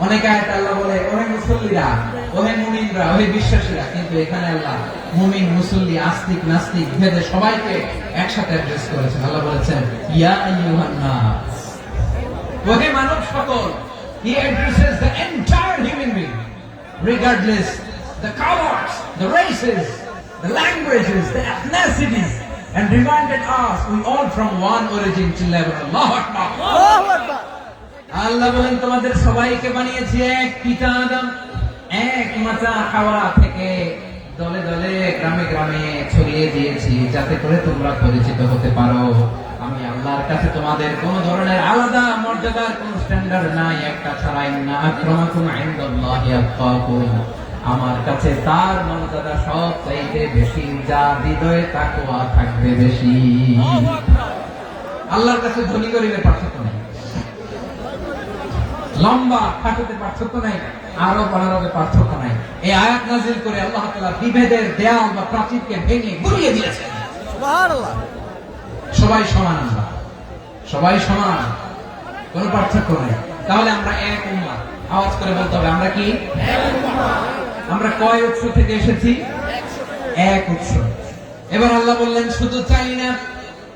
অনেক আয়াত আল্লাহ বলে ওহে মুসল্লিরা, ওহে মুমিনরা, ওহে বিশ্বাসীরা, কিন্তু এখানে আল্লাহ মুমিন, মুসল্লি, আস্তিক, নাস্তিক ভেদে সবাইকে একসাথে অ্যাড্রেস করেছেন। আল্লাহ বলেছেন ইয়া আইয়ুহান নাস, ওহে মানব সকল। He addresses the entire human being, regardless the colors, the races, the languages, the ethnicities, and reminded us we all from one origin till never. Allahu Akbar. আল্লাহু আকবার। আল্লাহ বলেন তোমাদের সবাইকে বানিয়েছি এক পিতা আদম, এক মাতা হাওয়া থেকে দলে দলে, গ্রামে গ্রামে ছড়িয়ে দিয়েছি যাতে করে তোমরা পরিচিত হতে পারো। আমি আল্লাহর কাছে তোমাদের কোন ধরনের আলাদা মর্যাদার কোন স্ট্যান্ডার্ড নাই, একটা ছাড়াই না। আক্রামাকুম ইনদাল্লাহি আতকাকুম, আমার কাছে তার মর্যাদা সব চাইতে বেশি, যার হৃদয়ে তাকওয়া থাকবে বেশি। আল্লাহর কাছে ধনী গরিবের পার্থক্য নেই, লম্বা খাটোতে পার্থক্য নাই, আরো বাড়ানোতে পার্থক্য নাই। এই আয়াত নাযিল করে আল্লাহ তাআলা বিভেদের দেয়াল বা প্রাচীরকে ভেঙে গুড়িয়ে দিয়েছেন। সুবহানাল্লাহ। সবাই সমান, আমরা সবাই সমান, কোনো পার্থক্য নাই। তাহলে আমরা এক উম্মাহ। আওয়াজ করে বলতে হবে আমরা কি? আমরা কয় উৎস থেকে এসেছি? এক উৎস। এবার আল্লাহ বললেন শুধু চাই না,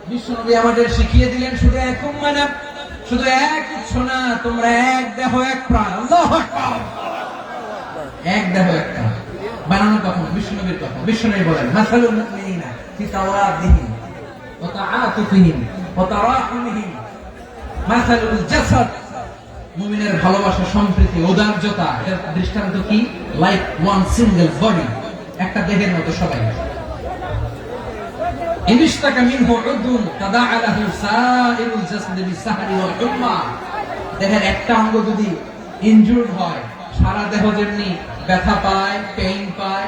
বিশ্বনবী আমাদের শিখিয়ে দিলেন শুধু এক উম্মাহ না, শুধু এক উৎস না, তোমরা এক দেহ এক প্রাণ। আল্লাহু আকবার। এক দেহ এক প্রাণ বানানো কখন? বিশ্বনবীর কথা। বিশ্বনবী বলেন মাসালুল মুমিনিনা ফি তাওয়াদিহিম ওয়া তাআতুফিহিম ওয়া তারাহুমিহিম মাসালুল জাসাদ। মুমিনের ভালোবাসা, সম্প্রীতি, ঔদার্যতা, এর দৃষ্টান্ত কি? লাইক ওয়ান সিঙ্গেল বডি, একটা দেহের মতো সবাই। ইনশতাকা মিনহু উদুন তাদাআ লাহু সাইরুল জাসদি বিসসাহরি ওয়াল হুম্মা। দেহের একটা অঙ্গ যদি ইনজুরড হয়, সারা দেহ যেমনি ব্যথা পায়, পেইন পায়,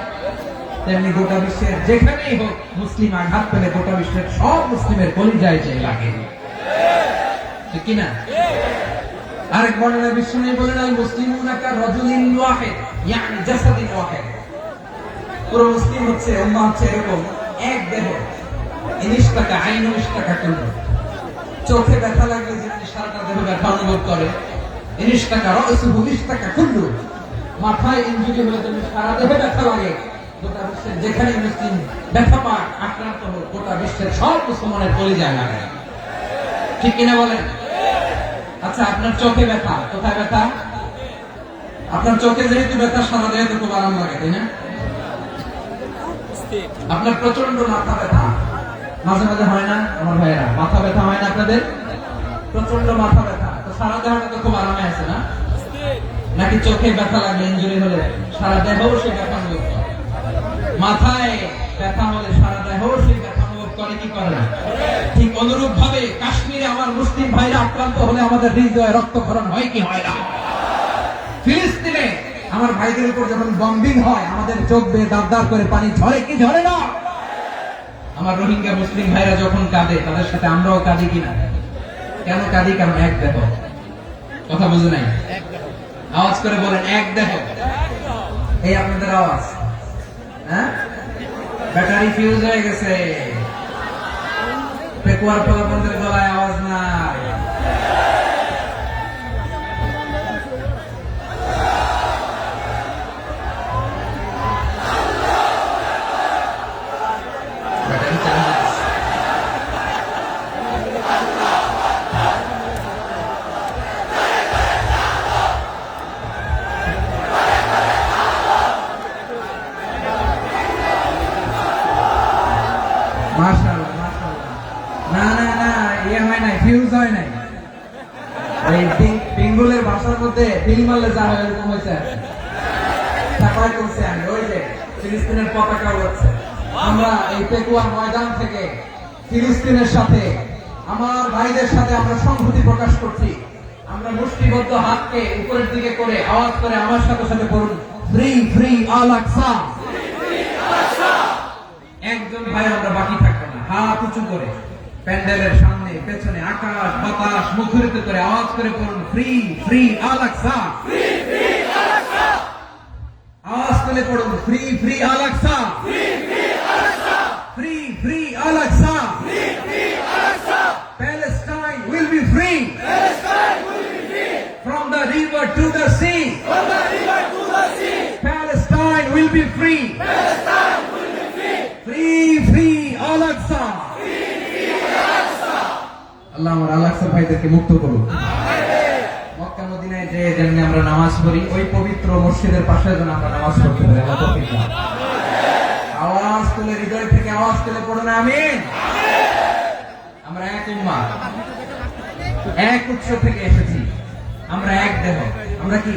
তেমনি গোটা বিশ্বের যেখানেই হোক মুসলিম আঘাত পেলে গোটা বিশ্বের সব মুসলিমের কলিজায় যে লাগে, ঠিক কিনা? আরেক বর্ণনায় বিশ্বনবী বলেন আল মুসলিমুনা কা রাজুলিন ওয়াহিদ, ইয়ানি জাসাদিন ওয়াহিদ। পুরো মুসলিম হচ্ছে, উম্মাহ হচ্ছে এরকম এক দেহ। ইনশতাকা আইনু ইশতাকা কুল্লু। চোখে ব্যথা লাগলে যেমনি সারাটা দেহ ব্যথা অনুভব করে, ইনশতাকা রাসুহু ইশতাকা কুল্লু। মাথায় ইনজুরি হলে যেমনি সারা দেহে ব্যথা লাগে, গোটা বিশ্বের যেখানে মুসলিম ব্যথা পায়, আক্রান্ত হোক, গোটা বিশ্বের সব মুসলমানের কলিজায় লাগে, ঠিক কিনা বলেন? আচ্ছা, আপনার চোখে ব্যথা, কোথায় ব্যথা? আপনার চোখে যেহেতু ব্যথা, সারা দেহে তো খুব আরাম লাগে, তাই না? আপনার প্রচন্ড মাথা ব্যথা মাঝে মাঝে হয় না আমার ভাইয়েরা? মাথা ব্যথা হয় না আপনাদের? প্রচন্ড মাথা ব্যথা, তো সারা দেহটা তো খুব আরামে আছে না? নাকি চোখে ব্যথা লাগলে, ইনজুরি হলে সারা দেহ সে ব্যথা অনুভব করে? মাথায় ব্যথা হলে সারা দেহ সে ব্যথা অনুভব করে কি করে না? ঠিক অনুরূপ ভাবে কাশ্মীরে আমার মুসলিম ভাইরা আক্রান্ত হলে আমাদের হৃদয়ে রক্তক্ষরণ হয় কি হয় না? ফিলিস্তিনে আমার ভাইদের উপর যখন বম্বিং হয়, আমাদের চোখ বেয়ে দাঁত দাঁত করে পানি ঝরে কি ঝরে না? আমার রোহিঙ্গা মুসলিম ভাইরা যখন কাঁদে, তাদের সাথে আমরাও কাঁদি কিনা? কেন কাঁদি? কারণ এক দেহ। কথা বুঝে নাই? আওয়াজ করে বলেন এক দেহ। এই আপনাদের আওয়াজ, হ্যাঁ? ব্যাটারি ফিউজ হয়ে গেছে, পেকুয়ার পোলাপনদের গলায় আওয়াজ নাই। মাশাআল্লাহ, মাশাআল্লাহ। না না না, ইয়ে হয় নাই, ফিউজ হয় নাই। এই পিঙ্গুলের ভাষার মধ্যে পিল মারলে যা হয় এরকম হয়েছে। তারপরে করছে আমি ওই যে ফিলিস্তিনের পতাকা উড়াচ্ছে। আমরা এই পেকুয়ার ময়দান থেকে ফিলিস্তিনের সাথে, আমার ভাইদের সাথে আমরা সংহতি প্রকাশ করছি। আমরা মুষ্টিবদ্ধ হাতকে উপরের দিকে করে আওয়াজ করে আমার সাথে সাথে বলুন ফ্রি ফ্রি আল আকসা। একজন ভাই আমরা বাকি থাকবো না, হাত উঁচু করে প্যান্ডেলের সামনে পেছনে আকাশ বাতাস মুখরিত করে আওয়াজ করে বলুন ফ্রি ফ্রি আল আকসা। আওয়াজ করে পড়ুন free free Al Aqsa, free free Al Aqsa. Palestine will be free from the river to the sea. আল্লাহ আমার আলাকসার ভাইদেরকে মুক্ত করুন। মক্কা মদিনায় যে যেমনি আমরা নামাজ পড়ি, ওই পবিত্র মসজিদের পাশে যেন আমরা নামাজ পড়তে পারি। আল্লাহ তৌফিক দান। আওয়াজ তুলে, হৃদয় থেকে আওয়াজ তুলে পড়ুন আমিন। আমরা এক উম্মাহ, এক উৎস থেকে এসেছি। আমরা এক দেহ। আমরা কি?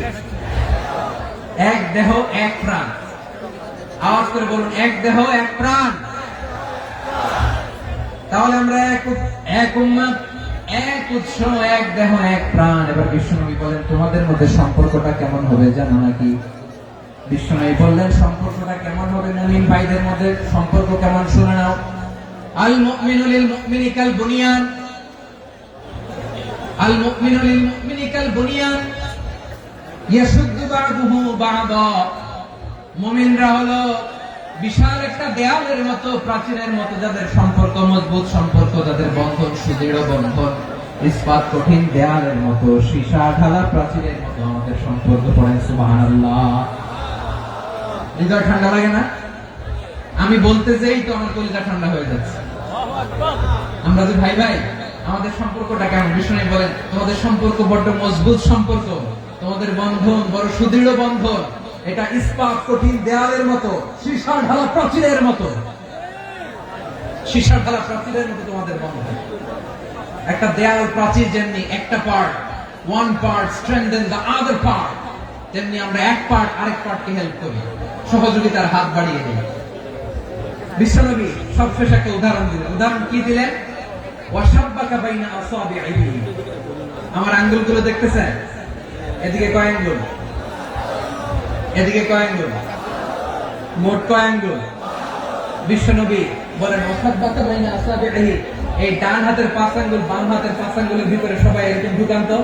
এক দেহ এক প্রাণ। আওয়াজ করে বলুন, এক দেহ এক প্রাণ। তাহলে আমরা এক উম্মাহ, এক উৎস, এক দেহ এক প্রাণ। এবার বিশ্বনবী বলেন, তোমাদের মধ্যে সম্পর্কটা কেমন হবে জানো নাকি? বিশ্বনবী বললেন, সম্পর্কটা কেমন হবে? মুমিন ভাইদের মধ্যে সম্পর্ক কেমন শুনে নাও। আল মুমিনু লিল মুমিনি কাল বুনিয়ান, আল মুমিনু লিল মুমিনি কাল বুনিয়ান ইয়াশুদ্দু বা'দুহু বা'দা। মুমিনরা হলো বিশাল একটা দেয়ালের মতো, প্রাচীরের মতো, যাদের সম্পর্ক মজবুত, সম্পর্ক যাদের বন্ধন সুদৃঢ় বন্ধন, ইস্পাত কঠিন দেয়ালের মতো, সীসা ঢালা প্রাচীরের মতো আমাদের সম্পর্ক। পড়েন সুবহানাল্লাহ। হৃদয় ঠান্ডা লাগে না? আমি বলতে যেই তো আমার কলিজা ঠান্ডা হয়ে যাচ্ছে। আমরা যে ভাই ভাই, আমাদের সম্পর্কটা কেমন? বিষ্ণু বলেন, তোমাদের সম্পর্ক বড্ড মজবুত সম্পর্ক, তোমাদের বন্ধন বড় সুদৃঢ় বন্ধন। এটা ইস্পাত কঠিন দেয়ালের মতো, সীসা ঢালা প্রাচীরের মতো, সীসা ঢালা প্রাচীরের মতো তোমাদের বন্ধন। একটা দেয়াল প্রাচীর যেমনি একটা part, one part strengthen the other part, তেমনি আমরা এক পার্ট আরেক পার্টকে হেল্প করি, সহযোগিতার হাত বাড়িয়ে দিই। বিশ্বনবী সবশেষ একটা উদাহরণ দিলেন। উদাহরণ কি দিলেন? ওয়াশাব্বাকা বাইনা আসাবিহি। আমার আঙ্গুলগুলো দেখতেছেন? এদিকে কয় আঙ্গুল? এদিকে কয় আঙ্গুল? মোট কয় আঙ্গুল? বিশ্বনবী বলেন, ওয়াশাব্বাকা বাইনা আসাবিহি। এই ডান হাতের 5 আঙ্গুল বাম হাতের 5 আঙ্গুলের ভিতরে সবাই এরকম ঢুকান তো,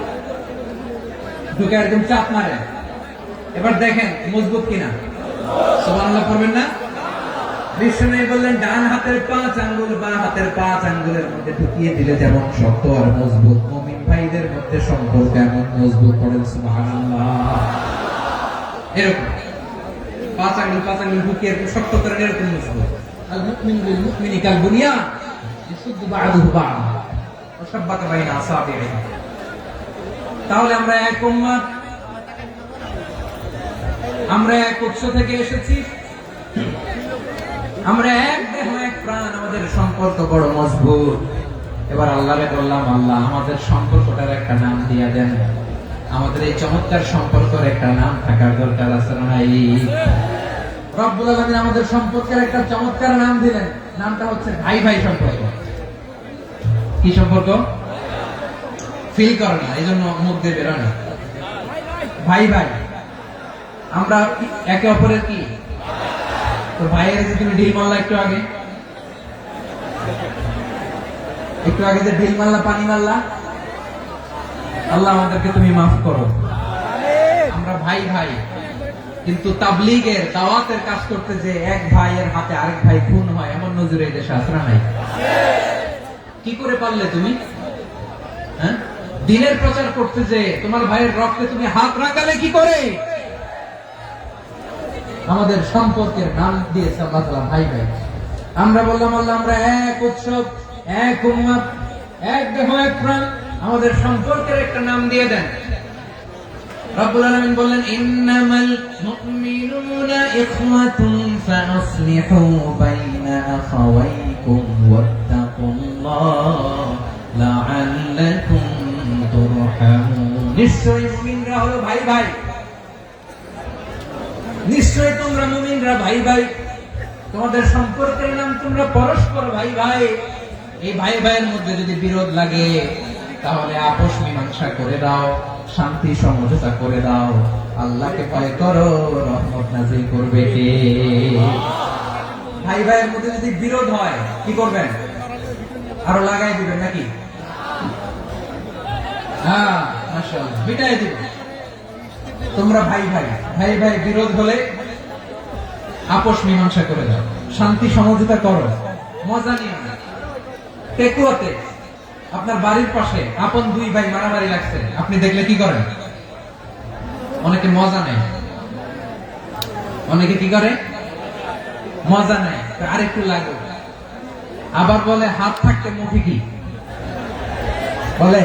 ঢুকে এরকম চাপ মারে। এবার দেখেন মজবুত কিনা। সুবহানাল্লাহ পড়বেন না? বিষ্ণু বললেন, ডান হাতের 5 আঙ্গুল বাম হাতের 5 আঙ্গুলের মধ্যে ঢুকিয়ে দিলে যেমন শক্ত আর মজবুত, মুমিন ভাইদের মধ্যে সম্পর্ক এমন মজবুত। পড়েন সুবহানাল্লাহ। এরকম 5 আঙ্গুল ঢুকিয়ে এরকম শক্ত করে এরকম মজবুত। আল মুমিনু লিল মুমিনি কাল বুনিয়ান ইয়াশুদ্দু বা'দুহু বা'দা ওয়া শাব্বাকা বাইনা আসাবিহি। তাহলে আমরা এক উম্মাহ, আমরা এক উৎস থেকে এসেছি, আমরা এক দেহ এক প্রাণ, আমাদের সম্পর্ক বড় মজবুত। এবার আল্লাহরে বললাম, আল্লাহ আমাদের সম্পর্কটার একটা নাম দিয়া দেন। আমাদের এই চমৎকার সম্পর্কের একটা নাম থাকার দরকার আছে না নাই? রব্বুল আলামিন আমাদের সম্পর্কের একটা চমৎকার নাম দিলেন। নামটা হচ্ছে ভাই ভাই সম্পর্ক। কি সম্পর্ক? ফিল করে না, এই জন্য মুখ দিয়ে বেরোয় না। ভাই ভাই, আমরা একে অপরের কি? তো ভাইয়ের যে তুমি ঢিল মারলা একটু আগে, যে ঢিল মারলা, পানি মারলা, আল্লাহ আমাদেরকে তুমি মাফ করো। আমরা ভাই ভাই, কিন্তু তাবলীগের দাওয়াতের কাজ করতে যে এক ভাইয়ের হাতে আরেক ভাই খুন হয়, এমন নজরে এই দেশে আসরা নাই। কি করে পারলে তুমি? হ্যাঁ, দিনের প্রচার করতে যে তোমার ভাইয়ের রক্তে তুমি হাত রাখালে কি করে? আমাদের সম্পর্কের নাম দিয়েছে আল্লাহ তাআলা ভাই ভাই। আমরা বললাম, আল্লাহ আমরা এক উৎসব, এক উম্মাহ, এক দেহ এক প্রাণ, আমাদের সম্পর্কের একটা নাম দিয়ে দেন। রব্বুল আলামিন বললেন, ইন্নামাল মুমিনুনা ইখওয়াতুন ফাসলিহু বাইনা আখাওয়াইকুম ওয়াত্তাকুল্লাহ লাআল্লাকুম তুরহামুন। নিশ্চয়ই মুমিনরা হলো ভাই ভাই, নিশ্চয় তোমরা মুমিনরা ভাই ভাই, তোমাদের সম্পর্কের নাম তোমরা পরস্পর ভাই ভাই। এই ভাই ভাইয়ের মধ্যে যদি বিরোধ লাগে, তাহলে আপোষ মীমাংসা করে দাও, শান্তি সমঝোতা করে দাও। আল্লাহকে ভয় করো, রহমত নাযিল করবে কে? ভাই ভাইয়ের মধ্যে যদি বিরোধ হয়, কি করবেন? আরো লাগাই দিবেন নাকি? হ্যাঁ, মাশাআল্লাহ, বিটাই দিবেন। তোমরা ভাই ভাই, ভাই ভাই বিরোধ হলে আপোষ মীমাংসা করে দাও, শান্তি সমঝোতা করো, মজা নিও না। টেকুয়াতে আপনার বাড়ির পাশে আপন দুই ভাই মারামারি লাগছে, আপনি দেখলে কি করেন? অনেকে মজা নেয়। অনেকে কি করে? মজা নেয়, আরেকটু লাগো। আবার বলে হাত থাকতে মুঠি কি? বলে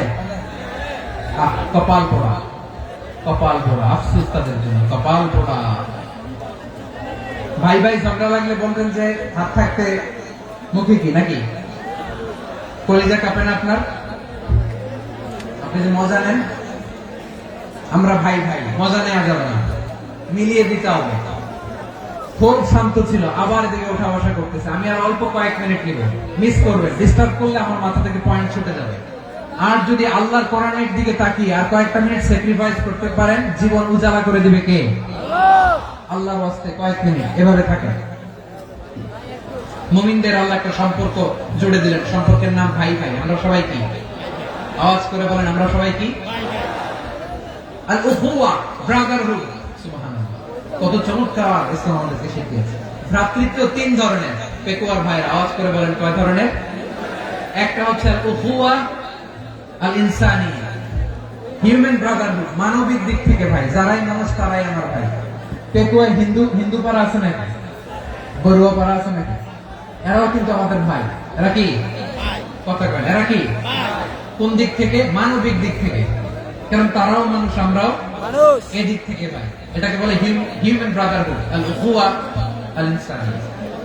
কপাল পোড়া, কপাল পোড়া, আফসোস তাদের জন্য, কপাল পোড়া। ভাই ভাই ঝগড়া লাগলে বলবেন যে হাত থাকতে মুখে কি নাকি? কলিজা কাঁপে না আপনার? আপনি যে মজা নেন, আমরা ভাই ভাই, মজা নেওয়া যাবে না, মিলিয়ে দিতে হবে। খুব শান্ত ছিল, আবার এদিকে ওঠা বসা করতেছে। আমি আর অল্প কয়েক মিনিট নিব, মিস করবে, ডিস্টার্ব করলে আমার মাথা থেকে পয়েন্ট ছুটে যাবে। আর যদি আল্লাহর কোরআনের দিকে তাকিয়ে আর কয়েকটা মিনিট স্যাক্রিফাইস করতে পারেন, জীবন উজালা করে দিবে কে? আল্লাহর ওয়াস্তে কয়েক মিনিট এভাবে থাকে। মুমিনদের আল্লাহ একটা সম্পর্ক জুড়ে দিলেন, সম্পর্কের নাম ভাই ভাই। আমরা সবাই কি? আওয়াজ করে বলেন, আমরা সবাই কি? আল উখুয়া, ব্রাদারহুড। সুবহানাল্লাহ, কত চমৎকার ইসলাম আমাদেরকে শিখিয়েছে। ভ্রাতৃত্ব তিন ধরনের। পেকুয়ার ভাইয়ের আওয়াজ করে বলেন, কয় ধরনের? একটা হচ্ছে আল উখুয়া আল ইনসানি, হিউম্যান ব্রাদারহুড, মানবিক দিক থেকে ভাই, যারাই মানুষ তারাই আমার ভাই। পেকুয়ায় হিন্দু পাড়া আছে নাকি? বড়ুয়া পাড়া আছে নাকি? এরাও কিন্তু আমাদের ভাই। এরা কি কথা কয়? এরা কি? কোন দিক থেকে? মানবিক দিক থেকে। কারণ তারাও মানুষ, আমরাও মানুষ। এদিক থেকে ভাই। এটাকে বলে হিউম্যান ব্রাদারহুড, আল উখুয়া আল ইনসানি।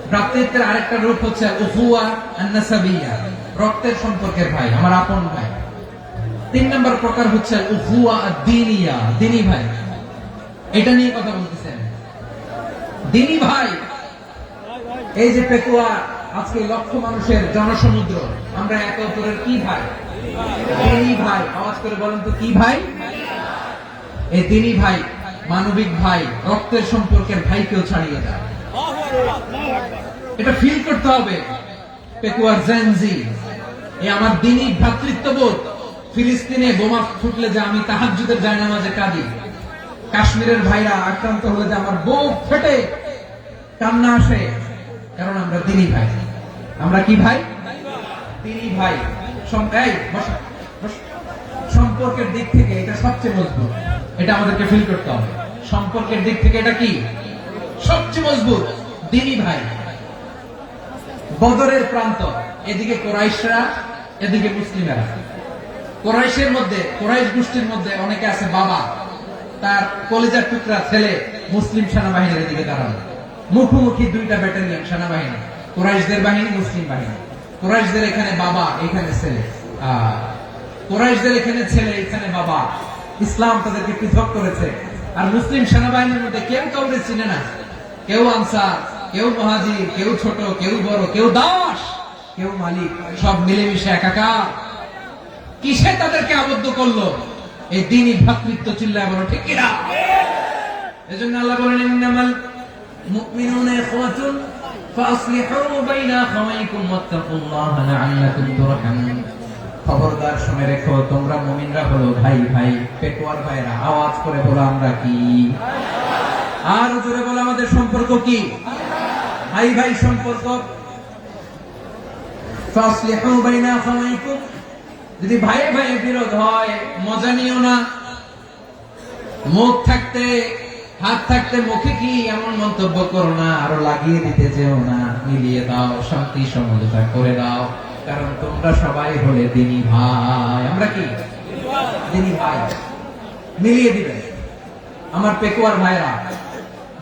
ভ্রাতৃত্বের আরেকটা রূপ হচ্ছে আল উখুয়া আন নাসাবিয়া, রক্তের সম্পর্কের ভাই, আমার আপন ভাই। তিন নম্বর প্রকার হচ্ছে আল উখুয়া আদ-দীনিয়া, দ্বীনি ভাই। এটা নিয়ে কথা বলতেছেন, দ্বীনি ভাই। এই যে পেকুয়া, আজকে লক্ষ মানুষের জনসমুদ্র, আমরা একে অপরের কি ভাই? দ্বীনি ভাই। আওয়াজ করে বলেন তো, কি ভাই? এই দ্বীনি ভাই, মানবিক ভাই, রক্তের সম্পর্কের ভাইকেও ছাড়িয়ে যায়। এটা ফিল করতে হবে। পেকুয়ার জেনজি, এই আমার দ্বীনি ভ্রাতৃত্ববোধ। ফিলিস্তিনে বোমা ফুটলে যে আমি তাহাজ্জুদের জায়নামাজে কাঁদি, কাশ্মীরের ভাইরা আক্রান্ত হলে যে আমার বুক ফেটে কান্না আসে, কারণ আমরা দ্বীনি ভাই। আমরা কি ভাই? দ্বীনি ভাই। সম্পর্কের দিক থেকে এটা সবচেয়ে মজবুত। এটা আমাদেরকে ফিল করতে হবে। সম্পর্কের দিক থেকে এটা কি? সবচেয়ে মজবুত, দ্বীনি ভাই। বদরের প্রান্ত, এদিকে কোরাইশরা, এদিকে মুসলিমেরা। কোরাইশের মধ্যে, কোরাইশ গোষ্ঠীর মধ্যে অনেকে আছে বাবা, তার কলিজার টুকরা ছেলে মুসলিম সেনাবাহিনীর দিকে দাঁড়ানো। মুখোমুখি দুইটা ব্যাটালিয়ন সেনাবাহিনী, কোরাইশদের বাহিনী, মুসলিম বাহিনী। কোরাইশদের এখানে বাবা, এখানে ছেলে। কোরাইশদের এখানে ছেলে, এখানে বাবা। ইসলাম তাদেরকে পৃথক করেছে। আর মুসলিম সেনাবাহিনীর মধ্যে কেউ কাউকে চিনে না। কেউ আনসার, কেউ মুহাজির, কেউ ছোট, কেউ বড়, কেউ দাস, কেউ মালিক, সব মিলেমিশে একাকার। কিসে তাদেরকে আবদ্ধ করলো? এই দ্বীনি ভ্রাতৃত্ব। চিল্লায় বলো ঠিক কিনা? এজন্য আল্লাহ বলেন, ইন্নামাল মুমিনুনা ইখওয়াতুন ফাসলিহু বাইনা আখাওয়াইকুম ওয়াত্তাকুল্লাহা লাআল্লাকুম তুরহামুন। খবরদার শুনে রেখো, তোমরা মুমিনরা হলো ভাই ভাই। পেকুয়ার ভাইরা আওয়াজ করে বলো, আমরা কি? আর জোরে বলো, আমাদের সম্পর্ক কি? ভাই ভাই সম্পর্ক। ফাসলিহু বাইনা আখাওয়াইকুম, যদি ভাই ভাই বিরোধ হয় মজা নিও না। মুখ থাকতে, হাত থাকতে মুখে কি এমন মন্তব্য করো না, আরো লাগিয়ে দিতে যেও না। মিলিয়ে দাও, শান্তি সমঝোতা করে দাও, কারণ তোমরা সবাই হলে দ্বীনি ভাই। আমরা কি? দ্বীনি ভাই। মিলিয়ে দিবে। আমার পেকুয়ার ভাইরা,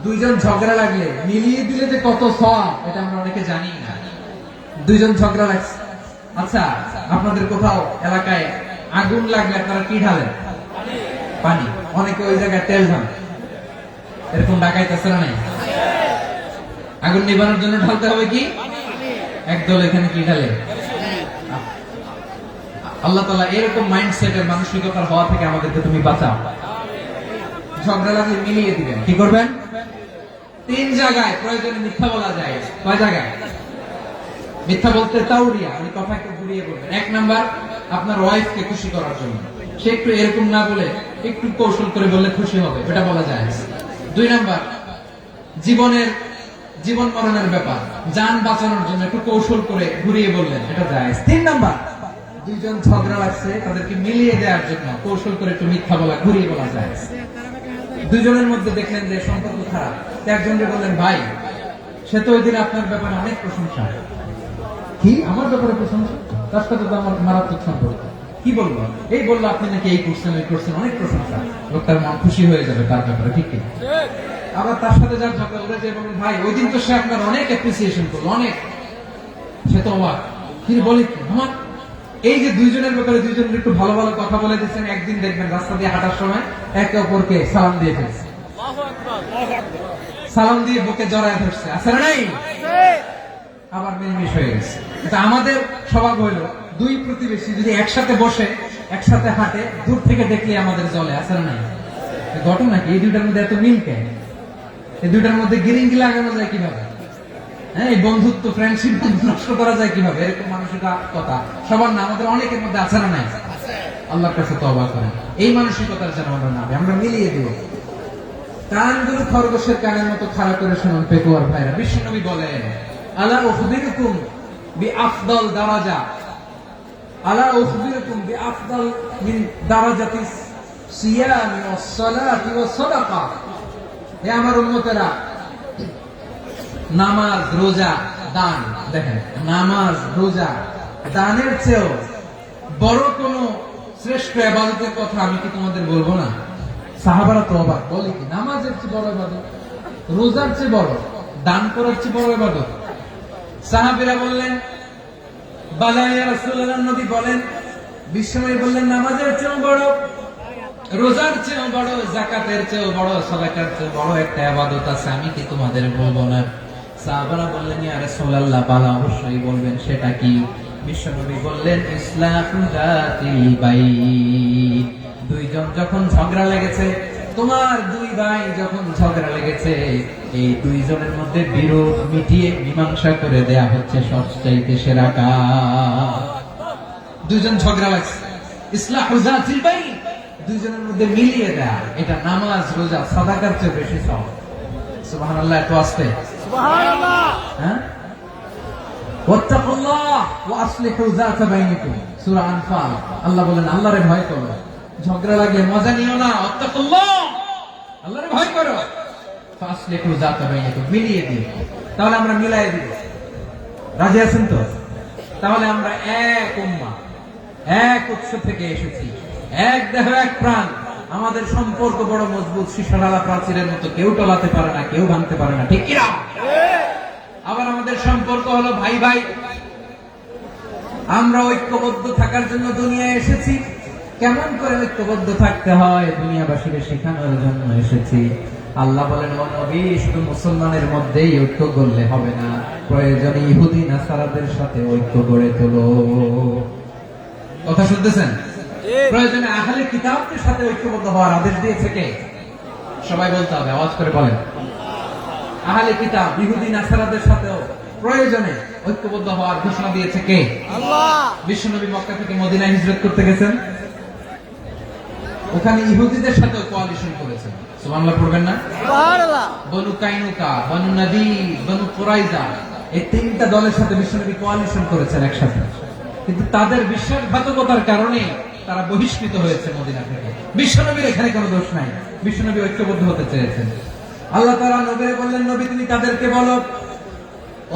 দুইজন ঝগড়া লাগলে মিলিয়ে দিলে যে কত সওয়াব, এটা আমরা অনেকে জানি না। দুইজন ঝগড়া লাগছে, আচ্ছা আপনাদের কোথাও এলাকায় আগুন লাগলে আপনারা কি ঢালেন? পানি। অনেকে ওই জায়গায় তেল ঢালেন। এরকম ডাকাইতেছে না? নাই? আগুন নিবানোর জন্য ঢালতে হবে কি? একদল এখানে কি ঢালে? আল্লাহ তাআলা এরকম মাইন্ডসেটের মানসিকতার হওয়া থেকে আমাদেরকে তুমি বাঁচাও। ঝগড়া লাগলে মিলিয়ে দিবেন। কি করবেন? তিন জায়গায় প্রয়োজনে মিথ্যা বলা যায়। কয় জায়গায় মিথ্যা বলতে? তাওরিয়া, আমি কথাকে ঘুরিয়ে বলবেন। এক নাম্বার, আপনার ওয়াইফকে খুশি করার জন্য। সে একটু এরকম না বলে একটু কৌশল করে বললে খুশি হবে, এটা বলা যায়। দুই নাম্বার, জীবন মরণের ব্যাপার, জান বাঁচানোর জন্য একটু কৌশল করে ঘুরিয়ে বললেন, এটা যায়। তিন নাম্বার, দুইজন ঝগড়া লাগছে, তাদেরকে মিলিয়ে দেওয়ার জন্য কৌশল করে একটু মিথ্যা বলা, ঘুরিয়ে বলা যায়। দুজনের মধ্যে দেখলেন যে সম্পর্ক খারাপ, একজনকে বললেন, ভাই সে তো ওই দিন আপনার ব্যাপারে অনেক প্রশংসা। কি? আমার ব্যাপারে প্রশংসা? তার সাথে তো আমার মারাত্মক সম্পর্ক। কি বলবো? এই বললো আপনি নাকি এই করছেন ওই করছেন, অনেক প্রশংসা। লোকটার মন খুশি হয়ে যাবে তার ব্যাপারে, ঠিক কি? আবার তার সাথে যার ঝগড়া করে যে বলবেন ভাই ওই দিন তো সে আপনার অনেক অ্যাপ্রিসিয়েশন করলো, অনেক, সে তো অবাক। তিনি বলে কি আমার এই যে দুইজনের ব্যাপারে দুইজনের একটু ভালো ভালো কথা বলে দিচ্ছেন, একদিন দেখবেন রাস্তা দিয়ে হাঁটার সময় একে অপরকে সালাম দিয়ে ফেলছে, সালাম দিয়ে বুকে জড়ায় ধরছে, আছে না নাই? আবার মিলমিশ হয়ে গেছে। কিন্তু আমাদের স্বভাব হইলো দুই প্রতিবেশী যদি একসাথে বসে একসাথে হাঁটে, দূর থেকে দেখলে আমাদের জলে, আছে না নাই? ঘটনা কি এই দুইটার মধ্যে এত মিল কেন? এই দুইটার মধ্যে গিরিঙ্গি লাগানো যায় কিভাবে? হ্যাঁ, এই বন্ধুত্ব ফ্রেন্ডশিপ নষ্ট করা যায় কিভাবে? এরকম মানসিকতা সবার না, আমাদের অনেকের মধ্যে আছে না নাই? আল্লাহর কাছে তওবা করেন এই মানসিকতার যেন আমরা না, আমরা মিলিয়ে দিব। কানগুলো খরগোশের কানের মতো খাড়া করে শুনুন পেকুয়ার ভাইরা। বিশ্বনবী বলেন আলা উখবিরুকুম বিআফদাল দারাজা, আলা উখবিরুকুম বিআফদাল মিন দারাজাতিস সিয়ামি ওয়াস সালাতি ওয়াস সাদাকা। হে আমার উম্মতেরা, নামাজ, রোজা, দান, দেখেন নামাজ, রোজা, দানের চেয়েও বড় কোন শ্রেষ্ঠ ইবাদতের কথা আমি কি তোমাদের বলবো না? সাহাবারা তো অবাক, বলে কি নামাজের চেয়ে বড় ইবাদত, রোজার চেয়ে বড়, দান করার চেয়ে বড় ইবাদত? সাহাবীরা বললেন বালা ইয়া রাসূলুল্লাহ, নবী বলেন, বিশ্বনবী বললেন নামাজের চেয়েও বড়, রোজার চেয়েও বড়, যাকাতের চেয়েও বড়, সাদাকার চেয়েও বড় একটা ইবাদত আছে, আমি কি তোমাদের বলবো না? সাহাবারা বললেন ইয়া রাসূলুল্লাহ, বালা অবশ্যই বলবেন, সেটা কি? বিশ্বনবী বললেন ইসলাহু যাতিল বাইন। দুইজন যখন ঝগড়া লেগেছে, তোমার দুই ভাই যখন ঝগড়া লেগেছে, এই দুইজনের মধ্যে বিরোধ মিটিয়ে মীমাংসা করে দেয়া হচ্ছে সবচাইতে সেরা কাজ। দুইজন ঝগড়া লাগছে, ইসলাহু যাতিল বাইন, দুইজনের মধ্যে মিলিয়ে দেয়া, এটা নামাজ, রোজা, সাদাকার চেয়ে বেশি সওয়াব। সুবহানাল্লাহ, এত আসতে সুবহানাল্লাহ। হ্যাঁ, ওয়াত্তাকুল্লাহ ওয়া আসলিহু যাতা বাইনিকুম, সূরা আনফাল। আল্লাহ বলেন আল্লাহরে ভয় করো, ঝগড়া লাগলে মজা নিও না, ওয়াত্তাকুল্লাহ, আল্লাহরে ভয় করো, ফাসলিহু যাতা বাইনিকুম, মিলিয়ে দিও। তাহলে আমরা মিলাই দিব, রাজি আছেন তো? তাহলে আমরা এক উম্মাহ, এক উৎস থেকে এসেছি, এক দেহ এক প্রাণ, আমাদের সম্পর্ক বড় মজবুত, শিশারালা প্রাচীরের মতো, কেউ টলাতে পারে না, কেউ ভাঙতে পারে না, ঠিক কিনা? আবার আমাদের সম্পর্ক হলো ভাই ভাই, আমরা ঐক্যবদ্ধ থাকার জন্য দুনিয়ায় এসেছি। কেমন করে ঐক্যবদ্ধ থাকতে হয় দুনিয়াবাসীকে শেখানোর জন্য এসেছি। আল্লাহ বলেন ও নবী, শুধু মুসলমানের মধ্যেই ঐক্য করলে হবে না, প্রয়োজনে ইহুদি নাসারাদের সাথে ঐক্য গড়ে তোলো। কথা শুনতেছেন? প্রয়োজনে আহলে কিতাবদের সাথে ঐক্যবদ্ধ হওয়ার আদেশ দিয়েছে কে? সবাই বলতে হবে, আওয়াজ করে বলেন। আহলে কিতাব ইহুদি নাসারাদের সাথেও প্রয়োজনে ঐক্যবদ্ধ হওয়ার ঘোষণা দিয়েছে কে? আল্লাহ। বিশ্বনবী মক্কা থেকে মদিনায় হিজরত করতে গেছেন, ওখানে ইহুদিদের সাথেও কোয়ালিশন করেছেন। সুবহানাল্লাহ পড়বেন না? সুবহানাল্লাহ। বনু কাইনুকা, বনু নাদির, বনু কুরাইজা, এই তিনটা দলের সাথে বিশ্বনবী কোয়ালিশন করেছেন একসাথে। কিন্তু তাদের বিশ্বাসঘাতকতার কারণে তারা বহিষ্কৃত হয়েছে মদিনা থেকে। বিশ্বনবীর এখানে কোনো দোষ নাই, বিশ্বনবী ঐক্যবদ্ধ হতে চেয়েছেন। আল্লাহ তাআলা নবীরে বললেন, নবী তুমি তাদেরকে বলো,